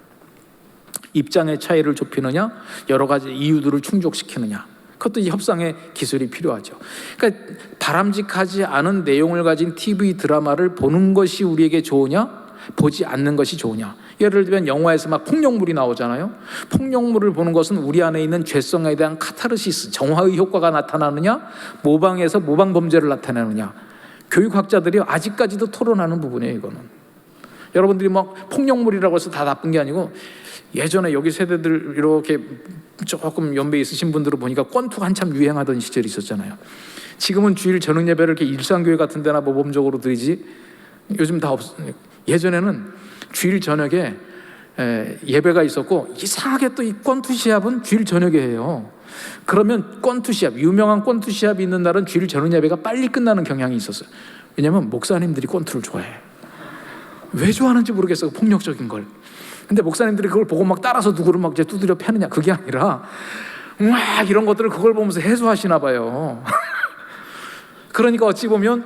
입장의 차이를 좁히느냐, 여러 가지 이유들을 충족시키느냐, 그것도 이 협상의 기술이 필요하죠. 그러니까 바람직하지 않은 내용을 가진 TV 드라마를 보는 것이 우리에게 좋으냐, 보지 않는 것이 좋으냐. 예를 들면 영화에서 막 폭력물이 나오잖아요. 폭력물을 보는 것은 우리 안에 있는 죄성에 대한 카타르시스, 정화의 효과가 나타나느냐, 모방해서 모방 범죄를 나타내느냐. 교육학자들이 아직까지도 토론하는 부분이에요. 이거는 여러분들이 막 폭력물이라고 해서 다 나쁜 게 아니고, 예전에 여기 세대들 이렇게 조금 연배 있으신 분들을 보니까 권투가 한참 유행하던 시절이 있었잖아요. 지금은 주일 저녁 예배를 이렇게 일상교회 같은 데나 모범적으로 드리지, 요즘 다 예전에는 주일 저녁에 예배가 있었고, 이상하게 또 이 권투 시합은 주일 저녁에 해요. 그러면 권투 시합, 유명한 권투 시합이 있는 날은 주일 저녁 예배가 빨리 끝나는 경향이 있었어요. 왜냐하면 목사님들이 권투를 좋아해. 왜 좋아하는지 모르겠어요, 폭력적인 걸. 근데 목사님들이 그걸 보고 막 따라서 누구를 막 이제 두드려 패느냐, 그게 아니라 막 이런 것들을 그걸 보면서 해소하시나 봐요. 그러니까 어찌 보면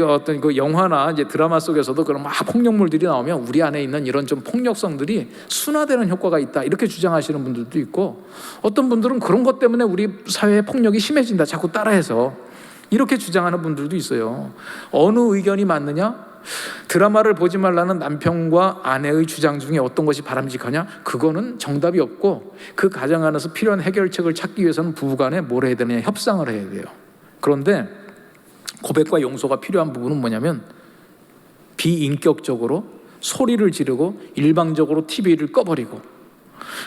어떤 그 영화나 이제 드라마 속에서도 그런 막 폭력물들이 나오면 우리 안에 있는 이런 좀 폭력성들이 순화되는 효과가 있다, 이렇게 주장하시는 분들도 있고, 어떤 분들은 그런 것 때문에 우리 사회의 폭력이 심해진다, 자꾸 따라해서, 이렇게 주장하는 분들도 있어요. 어느 의견이 맞느냐? 드라마를 보지 말라는 남편과 아내의 주장 중에 어떤 것이 바람직하냐? 그거는 정답이 없고, 그 가정 안에서 필요한 해결책을 찾기 위해서는 부부간에 뭘 해야 되느냐? 협상을 해야 돼요. 그런데 고백과 용서가 필요한 부분은 뭐냐면, 비인격적으로 소리를 지르고 일방적으로 TV를 꺼버리고,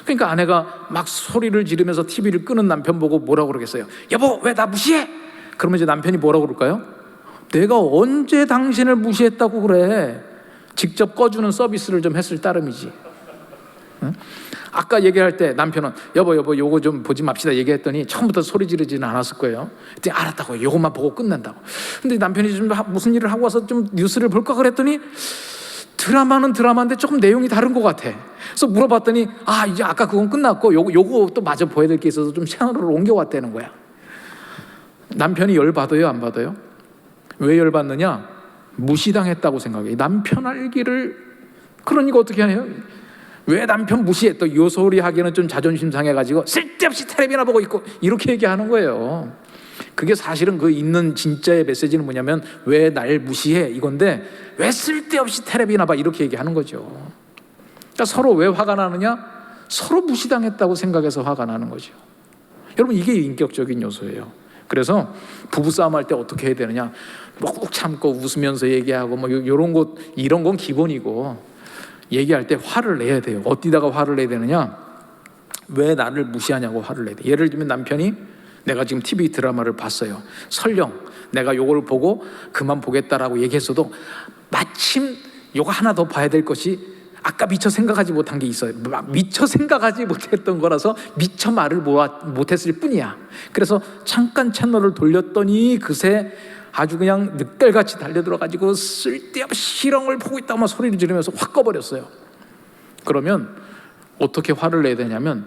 그러니까 아내가 막 소리를 지르면서 TV를 끄는 남편 보고 뭐라고 그러겠어요? 여보, 왜 나 무시해? 그러면 이제 남편이 뭐라고 그럴까요? 내가 언제 당신을 무시했다고 그래? 직접 꺼주는 서비스를 좀 했을 따름이지. 응? 아까 얘기할 때 남편은 여보 요거 좀 보지 맙시다 얘기했더니 처음부터 소리 지르지는 않았을 거예요. 그때 알았다고, 요것만 보고 끝낸다고. 근데 남편이 좀 무슨 일을 하고 와서 좀 뉴스를 볼까 그랬더니 드라마는 드라마인데 조금 내용이 다른 것 같아. 그래서 물어봤더니 이제 아까 그건 끝났고 요거 또 마저 보여야 될 게 있어서 좀 채널을 옮겨왔다는 거야. 남편이 열받아요, 안 받아요? 왜 열받느냐? 무시당했다고 생각해. 남편 알기를. 그러니까 어떻게 해요? 왜 남편 무시해? 또 요 소리 하기에는 좀 자존심 상해가지고 쓸데없이 텔레비나 보고 있고, 이렇게 얘기하는 거예요. 그게 사실은 그 있는 진짜의 메시지는 뭐냐면, 왜 날 무시해? 이건데, 왜 쓸데없이 텔레비나 봐? 이렇게 얘기하는 거죠. 그러니까 서로 왜 화가 나느냐? 서로 무시당했다고 생각해서 화가 나는 거죠. 여러분, 이게 인격적인 요소예요. 그래서 부부싸움 할 때 어떻게 해야 되느냐? 뭐 꾹 참고 웃으면서 얘기하고 뭐 이런 것, 이런 건 기본이고, 얘기할 때 화를 내야 돼요. 어디다가 화를 내야 되느냐? 왜 나를 무시하냐고 화를 내야 돼. 예를 들면 남편이, 내가 지금 TV 드라마를 봤어요. 설령 내가 요걸 보고 그만 보겠다라고 얘기했어도 마침 요거 하나 더 봐야 될 것이 아까 미처 생각하지 못한 게 있어요. 미처 생각하지 못했던 거라서 미처 말을 못했을 뿐이야. 그래서 잠깐 채널을 돌렸더니 그새 아주 그냥 늑대같이 달려들어가지고 쓸데없이 실형을 보고 있다고 막 소리를 지르면서 확 꺼버렸어요. 그러면 어떻게 화를 내야 되냐면,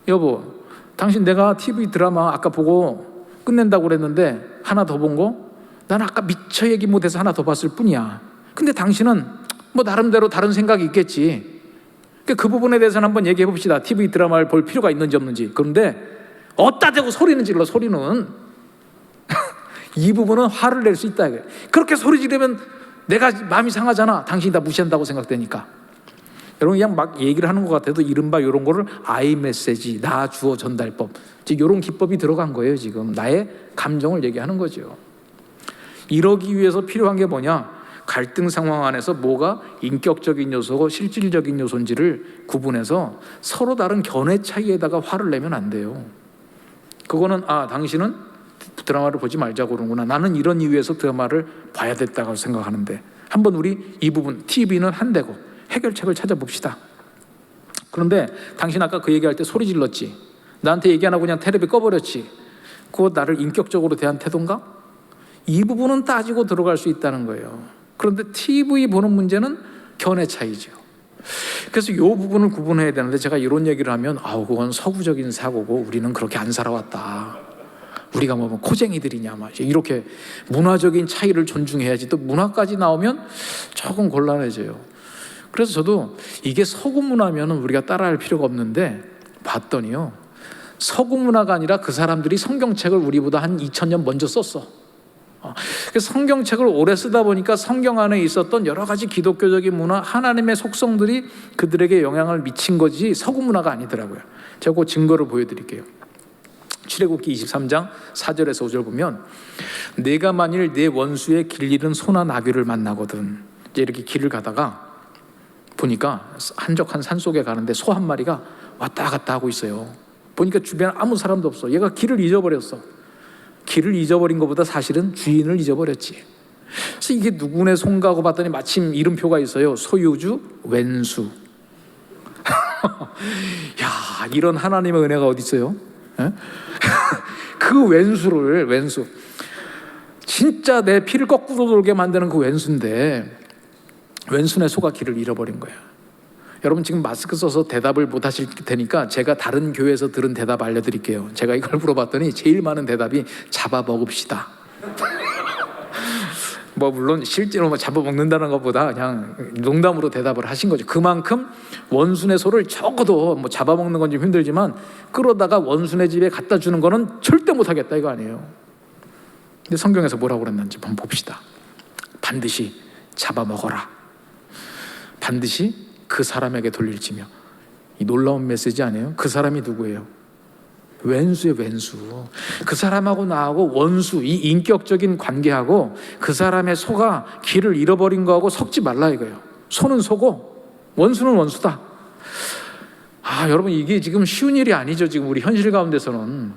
여보, 당신 내가 TV 드라마 아까 보고 끝낸다고 그랬는데 하나 더 본 거? 난 아까 미처 얘기 못해서 하나 더 봤을 뿐이야. 근데 당신은 뭐 나름대로 다른 생각이 있겠지. 그러니까 그 부분에 대해서는 한번 얘기해 봅시다. TV 드라마를 볼 필요가 있는지 없는지. 그런데 어따 대고 소리는 질러, 소리는. 이 부분은 화를 낼 수 있다. 그렇게 소리 지르면 내가 마음이 상하잖아. 당신이 다 무시한다고 생각되니까. 여러분, 그냥 막 얘기를 하는 것 같아도 이른바 이런 거를 아이 메시지, 나 주어 전달법, 이런 기법이 들어간 거예요. 지금 나의 감정을 얘기하는 거죠. 이러기 위해서 필요한 게 뭐냐? 갈등 상황 안에서 뭐가 인격적인 요소고 실질적인 요소인지를 구분해서 서로 다른 견해 차이에다가 화를 내면 안 돼요. 그거는 당신은 드라마를 보지 말자고 그러는구나. 나는 이런 이유에서 드라마를 봐야 됐다고 생각하는데, 한번 우리 이 부분, TV는 한 대고 해결책을 찾아봅시다. 그런데 당신 아까 그 얘기할 때 소리 질렀지, 나한테 얘기 안 하고 그냥 텔레비 꺼버렸지, 그거 나를 인격적으로 대한 태도인가? 이 부분은 따지고 들어갈 수 있다는 거예요. 그런데 TV 보는 문제는 견해 차이죠. 그래서 이 부분을 구분해야 되는데, 제가 이런 얘기를 하면 그건 서구적인 사고고 우리는 그렇게 안 살아왔다, 우리가 뭐 코쟁이들이냐 막 이렇게 문화적인 차이를 존중해야지, 또 문화까지 나오면 조금 곤란해져요. 그래서 저도 이게 서구 문화면 우리가 따라할 필요가 없는데 봤더니요, 서구 문화가 아니라 그 사람들이 성경책을 우리보다 한 2000년 먼저 썼어. 그래서 성경책을 오래 쓰다 보니까 성경 안에 있었던 여러 가지 기독교적인 문화, 하나님의 속성들이 그들에게 영향을 미친 거지 서구 문화가 아니더라고요. 제가 그 증거를 보여드릴게요. 출애굽기 23장 4절에서 5절 보면, 내가 만일 내 원수의 길 잃은 소나 나귀를 만나거든. 이제 이렇게 길을 가다가 보니까 한적한 산속에 가는데 소 한 마리가 왔다 갔다 하고 있어요. 보니까 주변에 아무 사람도 없어. 얘가 길을 잊어버렸어. 길을 잊어버린 것보다 사실은 주인을 잊어버렸지. 그래서 이게 누구네 손가 하고 봤더니 마침 이름표가 있어요. 소유주 왼수. 야, 이런 하나님의 은혜가 어디 있어요? 그 왼수 진짜 내 피를 거꾸로 돌게 만드는 그 왼수인데, 왼수네 소가 길을 잃어버린 거예요. 여러분 지금 마스크 써서 대답을 못 하실 테니까 제가 다른 교회에서 들은 대답 알려드릴게요. 제가 이걸 물어봤더니 제일 많은 대답이 잡아먹읍시다. 뭐 물론 실제로 잡아먹는다는 것보다 그냥 농담으로 대답을 하신 거죠. 그만큼 원수네 소를 적어도 뭐 잡아먹는 건 좀 힘들지만 끌어다가 원수네 집에 갖다 주는 거는 절대 못하겠다 이거 아니에요. 근데 성경에서 뭐라고 그랬는지 한번 봅시다. 반드시 잡아먹어라. 반드시 그 사람에게 돌릴지며. 이 놀라운 메시지 아니에요? 그 사람이 누구예요? 왼수예요, 왼수. 그 사람하고 나하고 원수, 이 인격적인 관계하고 그 사람의 소가 길을 잃어버린 거하고 섞지 말라 이거예요. 소는 소고 원수는 원수다. 여러분 이게 지금 쉬운 일이 아니죠. 지금 우리 현실 가운데서는.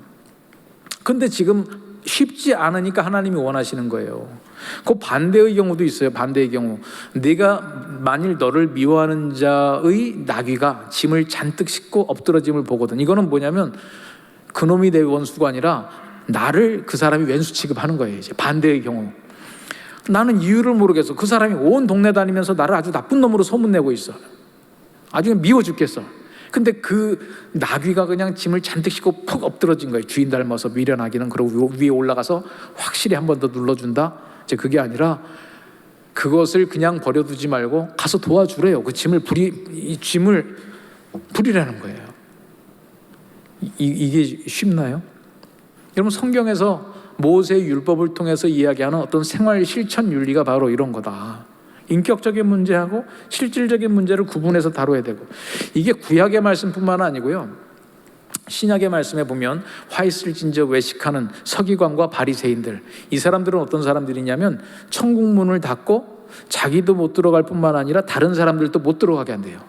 근데 지금 쉽지 않으니까 하나님이 원하시는 거예요. 그 반대의 경우도 있어요. 반대의 경우, 내가 만일 너를 미워하는 자의 나귀가 짐을 잔뜩 싣고 엎드러짐을 보거든. 이거는 뭐냐면 그놈이 내 원수가 아니라 나를 그 사람이 왼수 취급하는 거예요. 이제 반대의 경우, 나는 이유를 모르겠어. 그 사람이 온 동네 다니면서 나를 아주 나쁜 놈으로 소문내고 있어. 아주 미워 죽겠어. 근데 그 나귀가 그냥 짐을 잔뜩 싣고 푹 엎드러진 거예요. 주인 닮아서 미련하기는. 그러고 위에 올라가서 확실히 한 번 더 눌러준다. 이제 그게 아니라 그것을 그냥 버려두지 말고 가서 도와주래요. 그 짐을 부리라는 거예요. 이게 쉽나요? 여러분 성경에서 모세의 율법을 통해서 이야기하는 어떤 생활 실천 윤리가 바로 이런 거다. 인격적인 문제하고 실질적인 문제를 구분해서 다뤄야 되고, 이게 구약의 말씀뿐만 아니고요, 신약의 말씀에 보면 화 있을 진저 외식하는 서기관과 바리새인들, 이 사람들은 어떤 사람들이냐면 천국 문을 닫고 자기도 못 들어갈 뿐만 아니라 다른 사람들도 못 들어가게 한대요.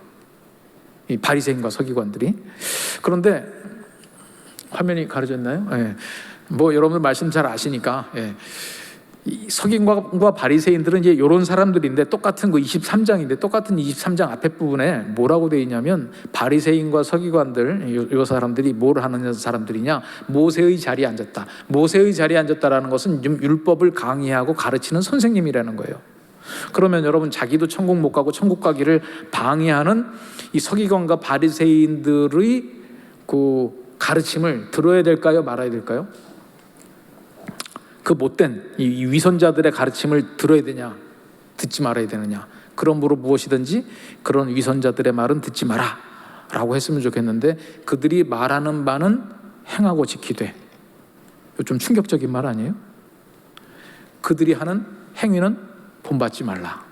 이 바리새인과 서기관들이. 그런데 화면이 가려졌나요? 네. 뭐 여러분 말씀 잘 아시니까, 이 서기관과 바리새인들은 이제 이런 사람들인데, 똑같은 그 23장인데 똑같은 23장 앞에 부분에 뭐라고 되어 있냐면, 바리새인과 서기관들, 이 사람들이 뭘 하는 사람들이냐, 모세의 자리에 앉았다. 모세의 자리에 앉았다라는 것은 율법을 강의하고 가르치는 선생님이라는 거예요. 그러면 여러분 자기도 천국 못 가고 천국 가기를 방해하는 이 서기관과 바리새인들의 그 가르침을 들어야 될까요, 말아야 될까요? 그 못된 이 위선자들의 가르침을 들어야 되냐, 듣지 말아야 되느냐. 그러므로 무엇이든지 그런 위선자들의 말은 듣지 마라 라고 했으면 좋겠는데, 그들이 말하는 바는 행하고 지키되. 이거 좀 충격적인 말 아니에요? 그들이 하는 행위는 본받지 말라.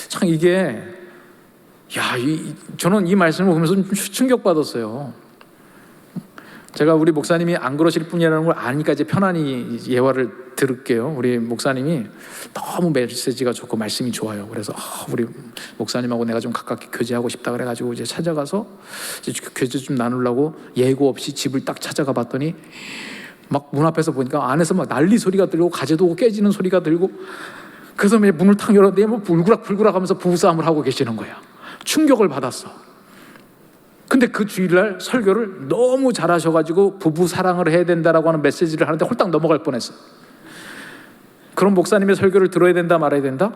참 이게, 저는 이 말씀을 보면서 좀 충격받았어요. 제가 우리 목사님이 안 그러실 분이라는 걸 아니까 이제 편안히 예화를 들을게요. 우리 목사님이 너무 메시지가 좋고 말씀이 좋아요. 그래서 우리 목사님하고 내가 좀 가깝게 교제하고 싶다 그래가지고 이제 찾아가서 이제 교제 좀 나누려고 예고 없이 집을 딱 찾아가 봤더니 막 문 앞에서 보니까 안에서 막 난리 소리가 들리고 가재도 깨지는 소리가 들고, 그래서 문을 탁 열었는데 뭐 불구락 하면서 부부싸움을 하고 계시는 거야. 충격을 받았어. 근데 그 주일날 설교를 너무 잘하셔가지고 부부 사랑을 해야 된다라고 하는 메시지를 하는데 홀딱 넘어갈 뻔했어. 그럼 목사님의 설교를 들어야 된다, 말아야 된다?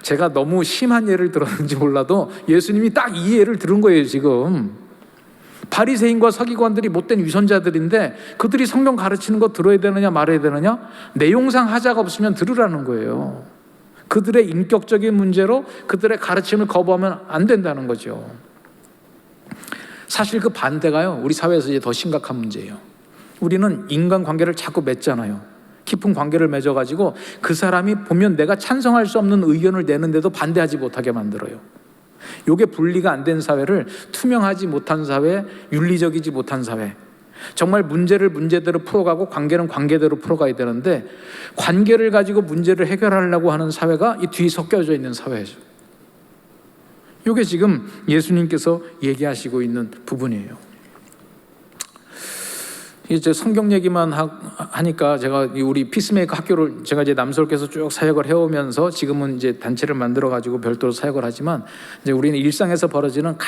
제가 너무 심한 예를 들었는지 몰라도 예수님이 딱 이 예를 들은 거예요. 지금 바리새인과 서기관들이 못된 위선자들인데 그들이 성경 가르치는 거 들어야 되느냐 말아야 되느냐? 내용상 하자가 없으면 들으라는 거예요. 그들의 인격적인 문제로 그들의 가르침을 거부하면 안 된다는 거죠. 사실 그 반대가요, 우리 사회에서 이제 더 심각한 문제예요. 우리는 인간관계를 자꾸 맺잖아요. 깊은 관계를 맺어가지고 그 사람이 보면 내가 찬성할 수 없는 의견을 내는데도 반대하지 못하게 만들어요. 이게 분리가 안 된 사회를 투명하지 못한 사회, 윤리적이지 못한 사회, 정말 문제를 문제대로 풀어가고 관계는 관계대로 풀어가야 되는데 관계를 가지고 문제를 해결하려고 하는 사회가 이 뒤에 섞여져 있는 사회죠. 이게 지금 예수님께서 얘기하시고 있는 부분이에요. 이제 성경 얘기만 하니까 제가 우리 피스메이커 학교를 제가 이제 남서울께서 쭉 사역을 해오면서 지금은 이제 단체를 만들어 가지고 별도로 사역을 하지만 이제 우리는 일상에서 벌어지는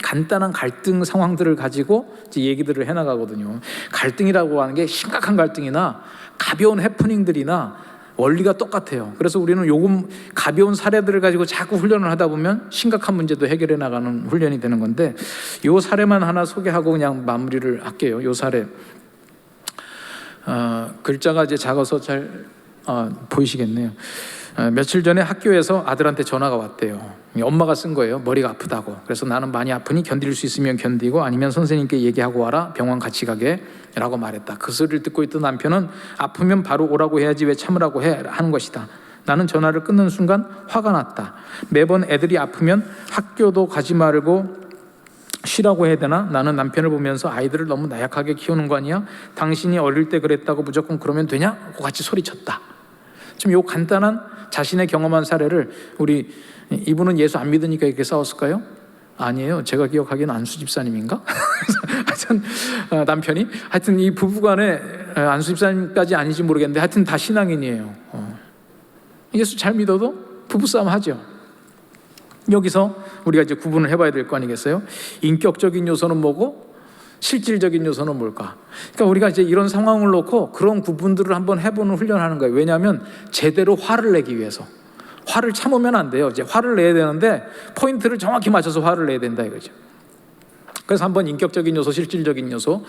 간단한 갈등 상황들을 가지고 이제 얘기들을 해나가거든요. 갈등이라고 하는 게 심각한 갈등이나 가벼운 해프닝들이나 원리가 똑같아요. 그래서 우리는 요금 가벼운 사례들을 가지고 자꾸 훈련을 하다 보면 심각한 문제도 해결해 나가는 훈련이 되는 건데 요 사례만 하나 소개하고 그냥 마무리를 할게요. 요 사례. 글자가 이제 작아서 잘 보이시겠네요. 며칠 전에 학교에서 아들한테 전화가 왔대요. 엄마가 쓴 거예요. 머리가 아프다고. 그래서 나는 많이 아프니 견딜 수 있으면 견디고 아니면 선생님께 얘기하고 와라. 병원 같이 가게 라고 말했다. 그 소리를 듣고 있던 남편은 아프면 바로 오라고 해야지 왜 참으라고 해 하는 것이다. 나는 전화를 끊는 순간 화가 났다. 매번 애들이 아프면 학교도 가지 말고 쉬라고 해야 되나? 나는 남편을 보면서 아이들을 너무 나약하게 키우는 거 아니야? 당신이 어릴 때 그랬다고 무조건 그러면 되냐? 하고 같이 소리쳤다. 지금 요 간단한 자신의 경험한 사례를 우리 이분은 예수 안 믿으니까 이렇게 싸웠을까요? 아니에요. 제가 기억하기에는 안수 집사님인가? 하여튼 남편이 하여튼 이 부부간에 안수 집사님까지 아닌지 모르겠는데 하여튼 다 신앙인이에요. 예수 잘 믿어도 부부싸움 하죠. 여기서 우리가 이제 구분을 해봐야 될 거 아니겠어요? 인격적인 요소는 뭐고 실질적인 요소는 뭘까? 그러니까 우리가 이제 이런 상황을 놓고 그런 구분들을 한번 해보는 훈련하는 거예요. 왜냐하면 제대로 화를 내기 위해서. 화를 참으면 안 돼요. 이제 화를 내야 되는데 포인트를 정확히 맞춰서 화를 내야 된다 이거죠. 그래서 한번 인격적인 요소, 실질적인 요소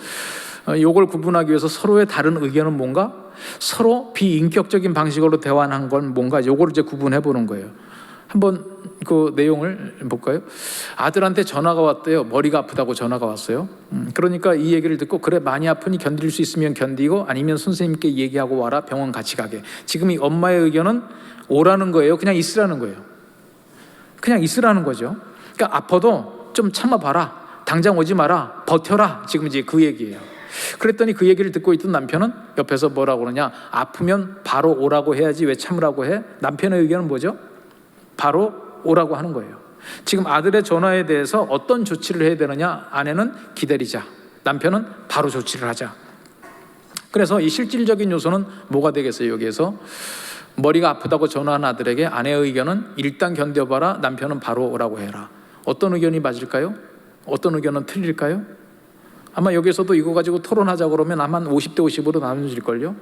요걸 구분하기 위해서 서로의 다른 의견은 뭔가? 서로 비인격적인 방식으로 대화하는 건 뭔가? 요거를 이제 구분해 보는 거예요. 한번 그 내용을 볼까요? 아들한테 전화가 왔대요. 머리가 아프다고 전화가 왔어요. 그러니까 이 얘기를 듣고 그래 많이 아프니 견딜 수 있으면 견디고 아니면 선생님께 얘기하고 와라. 병원 같이 가게. 지금 이 엄마의 의견은 오라는 거예요? 그냥 있으라는 거예요? 그냥 있으라는 거죠. 그러니까 아파도 좀 참아봐라. 당장 오지 마라. 버텨라. 지금 이제 그 얘기예요. 그랬더니 그 얘기를 듣고 있던 남편은 옆에서 뭐라고 그러냐? 아프면 바로 오라고 해야지 왜 참으라고 해? 남편의 의견은 뭐죠? 바로 오라고 하는 거예요. 지금 아들의 전화에 대해서 어떤 조치를 해야 되느냐? 아내는 기다리자. 남편은 바로 조치를 하자. 그래서 이 실질적인 요소는 뭐가 되겠어요? 여기에서 머리가 아프다고 전화한 아들에게 아내의 의견은 일단 견뎌봐라. 남편은 바로 오라고 해라. 어떤 의견이 맞을까요? 어떤 의견은 틀릴까요? 아마 여기서도 이거 가지고 토론하자 그러면 아마 50대 50으로 나눠질걸요.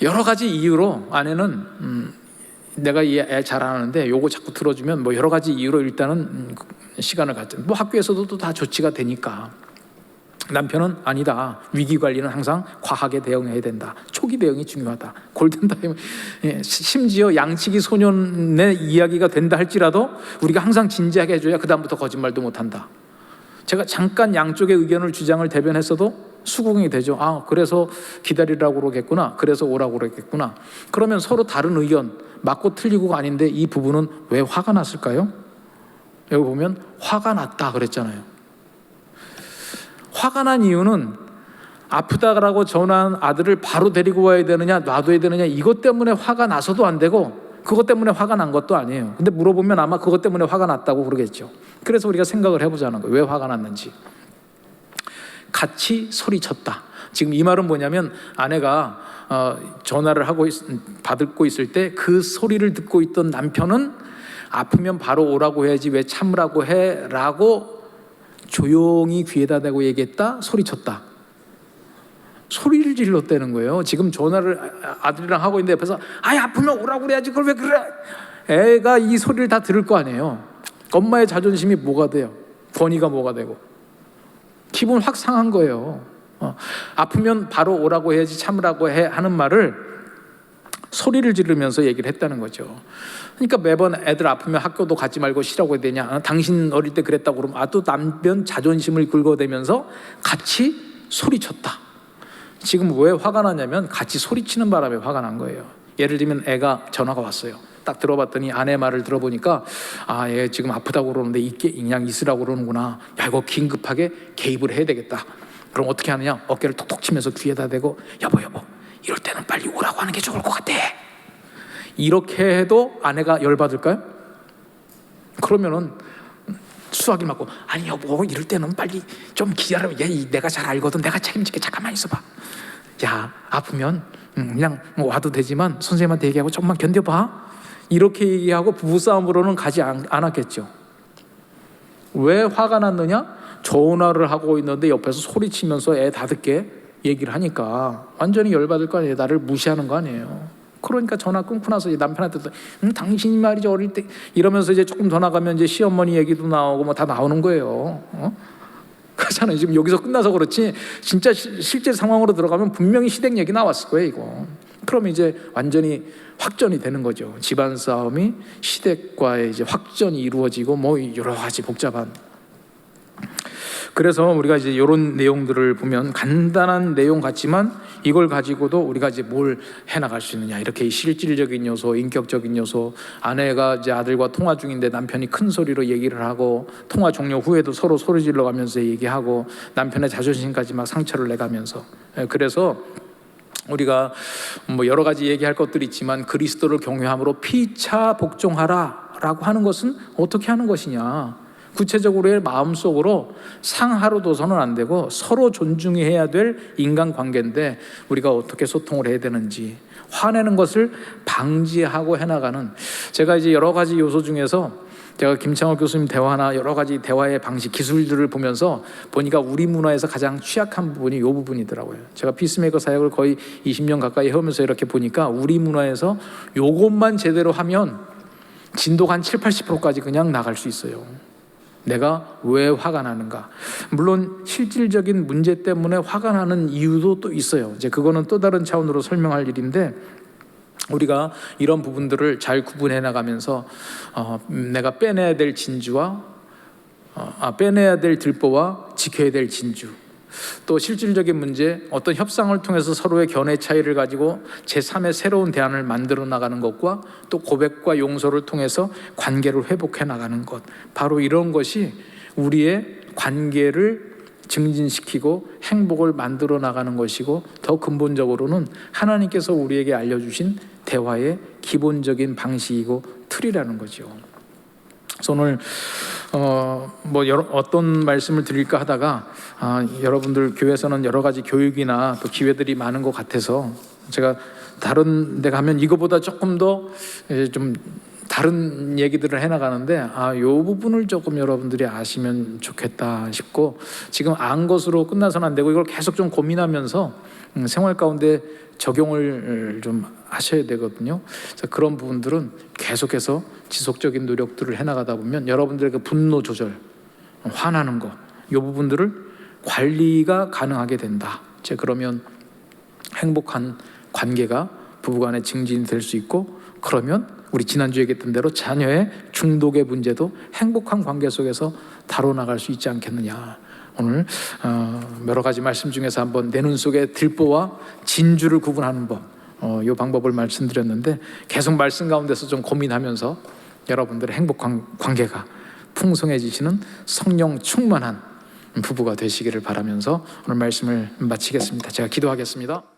여러 가지 이유로 아내는 내가 이 애 잘하는데 요거 자꾸 들어주면 뭐 여러 가지 이유로 일단은 시간을 갖죠. 뭐 학교에서도 또 다 조치가 되니까. 남편은 아니다. 위기 관리는 항상 과하게 대응해야 된다. 초기 대응이 중요하다. 골든타임. 심지어 양치기 소년의 이야기가 된다 할지라도 우리가 항상 진지하게 해줘야 그 다음부터 거짓말도 못한다. 제가 잠깐 양쪽의 의견을 주장을 대변했어도 수긍이 되죠. 아, 그래서 기다리라고 그러겠구나. 그래서 오라고 그러겠구나. 그러면 서로 다른 의견, 맞고 틀리고가 아닌데 이 부부는 왜 화가 났을까요? 여기 보면 화가 났다 그랬잖아요. 화가 난 이유는 아프다라고 전화한 아들을 바로 데리고 와야 되느냐 놔둬야 되느냐 이것 때문에 화가 나서도 안 되고 그것 때문에 화가 난 것도 아니에요. 근데 물어보면 아마 그것 때문에 화가 났다고 그러겠죠. 그래서 우리가 생각을 해보자는 거예요. 왜 화가 났는지. 같이 소리쳤다. 지금 이 말은 뭐냐면 아내가 전화를 받고 있을 때 그 소리를 듣고 있던 남편은 아프면 바로 오라고 해야지 왜 참으라고 해 라고 조용히 귀에다 대고 얘기했다. 소리쳤다. 소리를 질렀다는 거예요. 지금 전화를 아들이랑 하고 있는데 옆에서 아이 아프면 오라고 그래야지 그걸 왜 그래. 애가 이 소리를 다 들을 거 아니에요. 엄마의 자존심이 뭐가 돼요? 권위가 뭐가 되고. 기분 확 상한 거예요. 아프면 바로 오라고 해야지 참으라고 해 하는 말을 소리를 지르면서 얘기를 했다는 거죠. 그러니까 매번 애들 아프면 학교도 가지 말고 쉬라고 해야 되냐, 당신 어릴 때 그랬다고 그러면 또 남편 자존심을 긁어대면서 같이 소리쳤다. 지금 왜 화가 나냐면 같이 소리치는 바람에 화가 난 거예요. 예를 들면 애가 전화가 왔어요. 딱 들어봤더니 아내 말을 들어보니까 얘 지금 아프다고 그러는데 그냥 있으라고 그러는구나. 야, 이거 긴급하게 개입을 해야 되겠다. 그럼 어떻게 하느냐, 어깨를 톡톡 치면서 귀에다 대고 여보 이럴 때는 빨리 오라고 하는 게 좋을 것 같아. 이렇게 해도 아내가 열받을까요? 그러면은 수화기 맞고 아니 여보 이럴 때는 빨리 좀 기다려. 내가 잘 알거든. 내가 책임질게. 잠깐만 있어봐. 야, 아프면 그냥 와도 되지만 선생님한테 얘기하고 조금만 견뎌봐. 이렇게 얘기하고 부부싸움으로는 가지 않았겠죠. 왜 화가 났느냐? 전화를 하고 있는데 옆에서 소리치면서 애 다 듣게 얘기를 하니까 완전히 열받을 거 아니에요. 나를 무시하는 거 아니에요. 그러니까 전화 끊고 나서 이제 남편한테 당신이 말이지 어릴 때 이러면서 이제 조금 더 나가면 이제 시어머니 얘기도 나오고 뭐 다 나오는 거예요. 그렇잖아요. 지금 여기서 끝나서 그렇지 진짜 실제 상황으로 들어가면 분명히 시댁 얘기 나왔을 거예요, 이거. 그러면 이제 완전히 확전이 되는 거죠. 집안 싸움이 시댁과의 이제 확전이 이루어지고 뭐 여러 가지 복잡한. 그래서 우리가 이제 이런 내용들을 보면 간단한 내용 같지만 이걸 가지고도 우리가 이제 뭘 해나갈 수 있느냐, 이렇게 실질적인 요소, 인격적인 요소. 아내가 이제 아들과 통화 중인데 남편이 큰 소리로 얘기를 하고 통화 종료 후에도 서로 소리 질러가면서 얘기하고 남편의 자존심까지 막 상처를 내가면서. 그래서 우리가 뭐 여러 가지 얘기할 것들이 있지만 그리스도를 경외함으로 피차 복종하라라고 하는 것은 어떻게 하는 것이냐? 구체적으로의 마음속으로 상하로 둬서는 안 되고 서로 존중해야 될 인간관계인데 우리가 어떻게 소통을 해야 되는지, 화내는 것을 방지하고 해나가는. 제가 이제 여러 가지 요소 중에서 제가 김창호 교수님 대화나 여러 가지 대화의 방식, 기술들을 보면서 보니까 우리 문화에서 가장 취약한 부분이 이 부분이더라고요. 제가 피스메이커 사역을 거의 20년 가까이 해오면서 이렇게 보니까 우리 문화에서 요것만 제대로 하면 진도가 한 70-80%까지 그냥 나갈 수 있어요. 내가 왜 화가 나는가? 물론 실질적인 문제 때문에 화가 나는 이유도 또 있어요. 이제 그거는 또 다른 차원으로 설명할 일인데 우리가 이런 부분들을 잘 구분해 나가면서 내가 빼내야 될 진주와 빼내야 될 들보와 지켜야 될 진주, 또 실질적인 문제, 어떤 협상을 통해서 서로의 견해 차이를 가지고 제3의 새로운 대안을 만들어 나가는 것과 또 고백과 용서를 통해서 관계를 회복해 나가는 것, 바로 이런 것이 우리의 관계를 증진시키고 행복을 만들어 나가는 것이고, 더 근본적으로는 하나님께서 우리에게 알려주신 대화의 기본적인 방식이고 틀이라는 거죠. 그래서 오늘 어떤 말씀을 드릴까 하다가 여러분들 교회에서는 여러 가지 교육이나 또 기회들이 많은 것 같아서 제가 다른 데 가면 이거보다 조금 더 좀 다른 얘기들을 해나가는데 이 부분을 조금 여러분들이 아시면 좋겠다 싶고, 지금 안 것으로 끝나서는 안 되고 이걸 계속 좀 고민하면서 생활 가운데 적용을 좀 하셔야 되거든요. 그래서 그런 부분들은 계속해서 지속적인 노력들을 해나가다 보면 여러분들의 그 분노 조절, 화나는 거, 이 부분들을 관리가 가능하게 된다. 그러면 행복한 관계가 부부간에 증진이 될 수 있고, 그러면 우리 지난주에 얘기했던 대로 자녀의 중독의 문제도 행복한 관계 속에서 다뤄나갈 수 있지 않겠느냐. 오늘 여러 가지 말씀 중에서 한번 내 눈 속에 들보와 진주를 구분하는 법, 이 방법을 말씀드렸는데 계속 말씀 가운데서 좀 고민하면서 여러분들의 행복한 관계가 풍성해지시는 성령 충만한 부부가 되시기를 바라면서 오늘 말씀을 마치겠습니다. 제가 기도하겠습니다.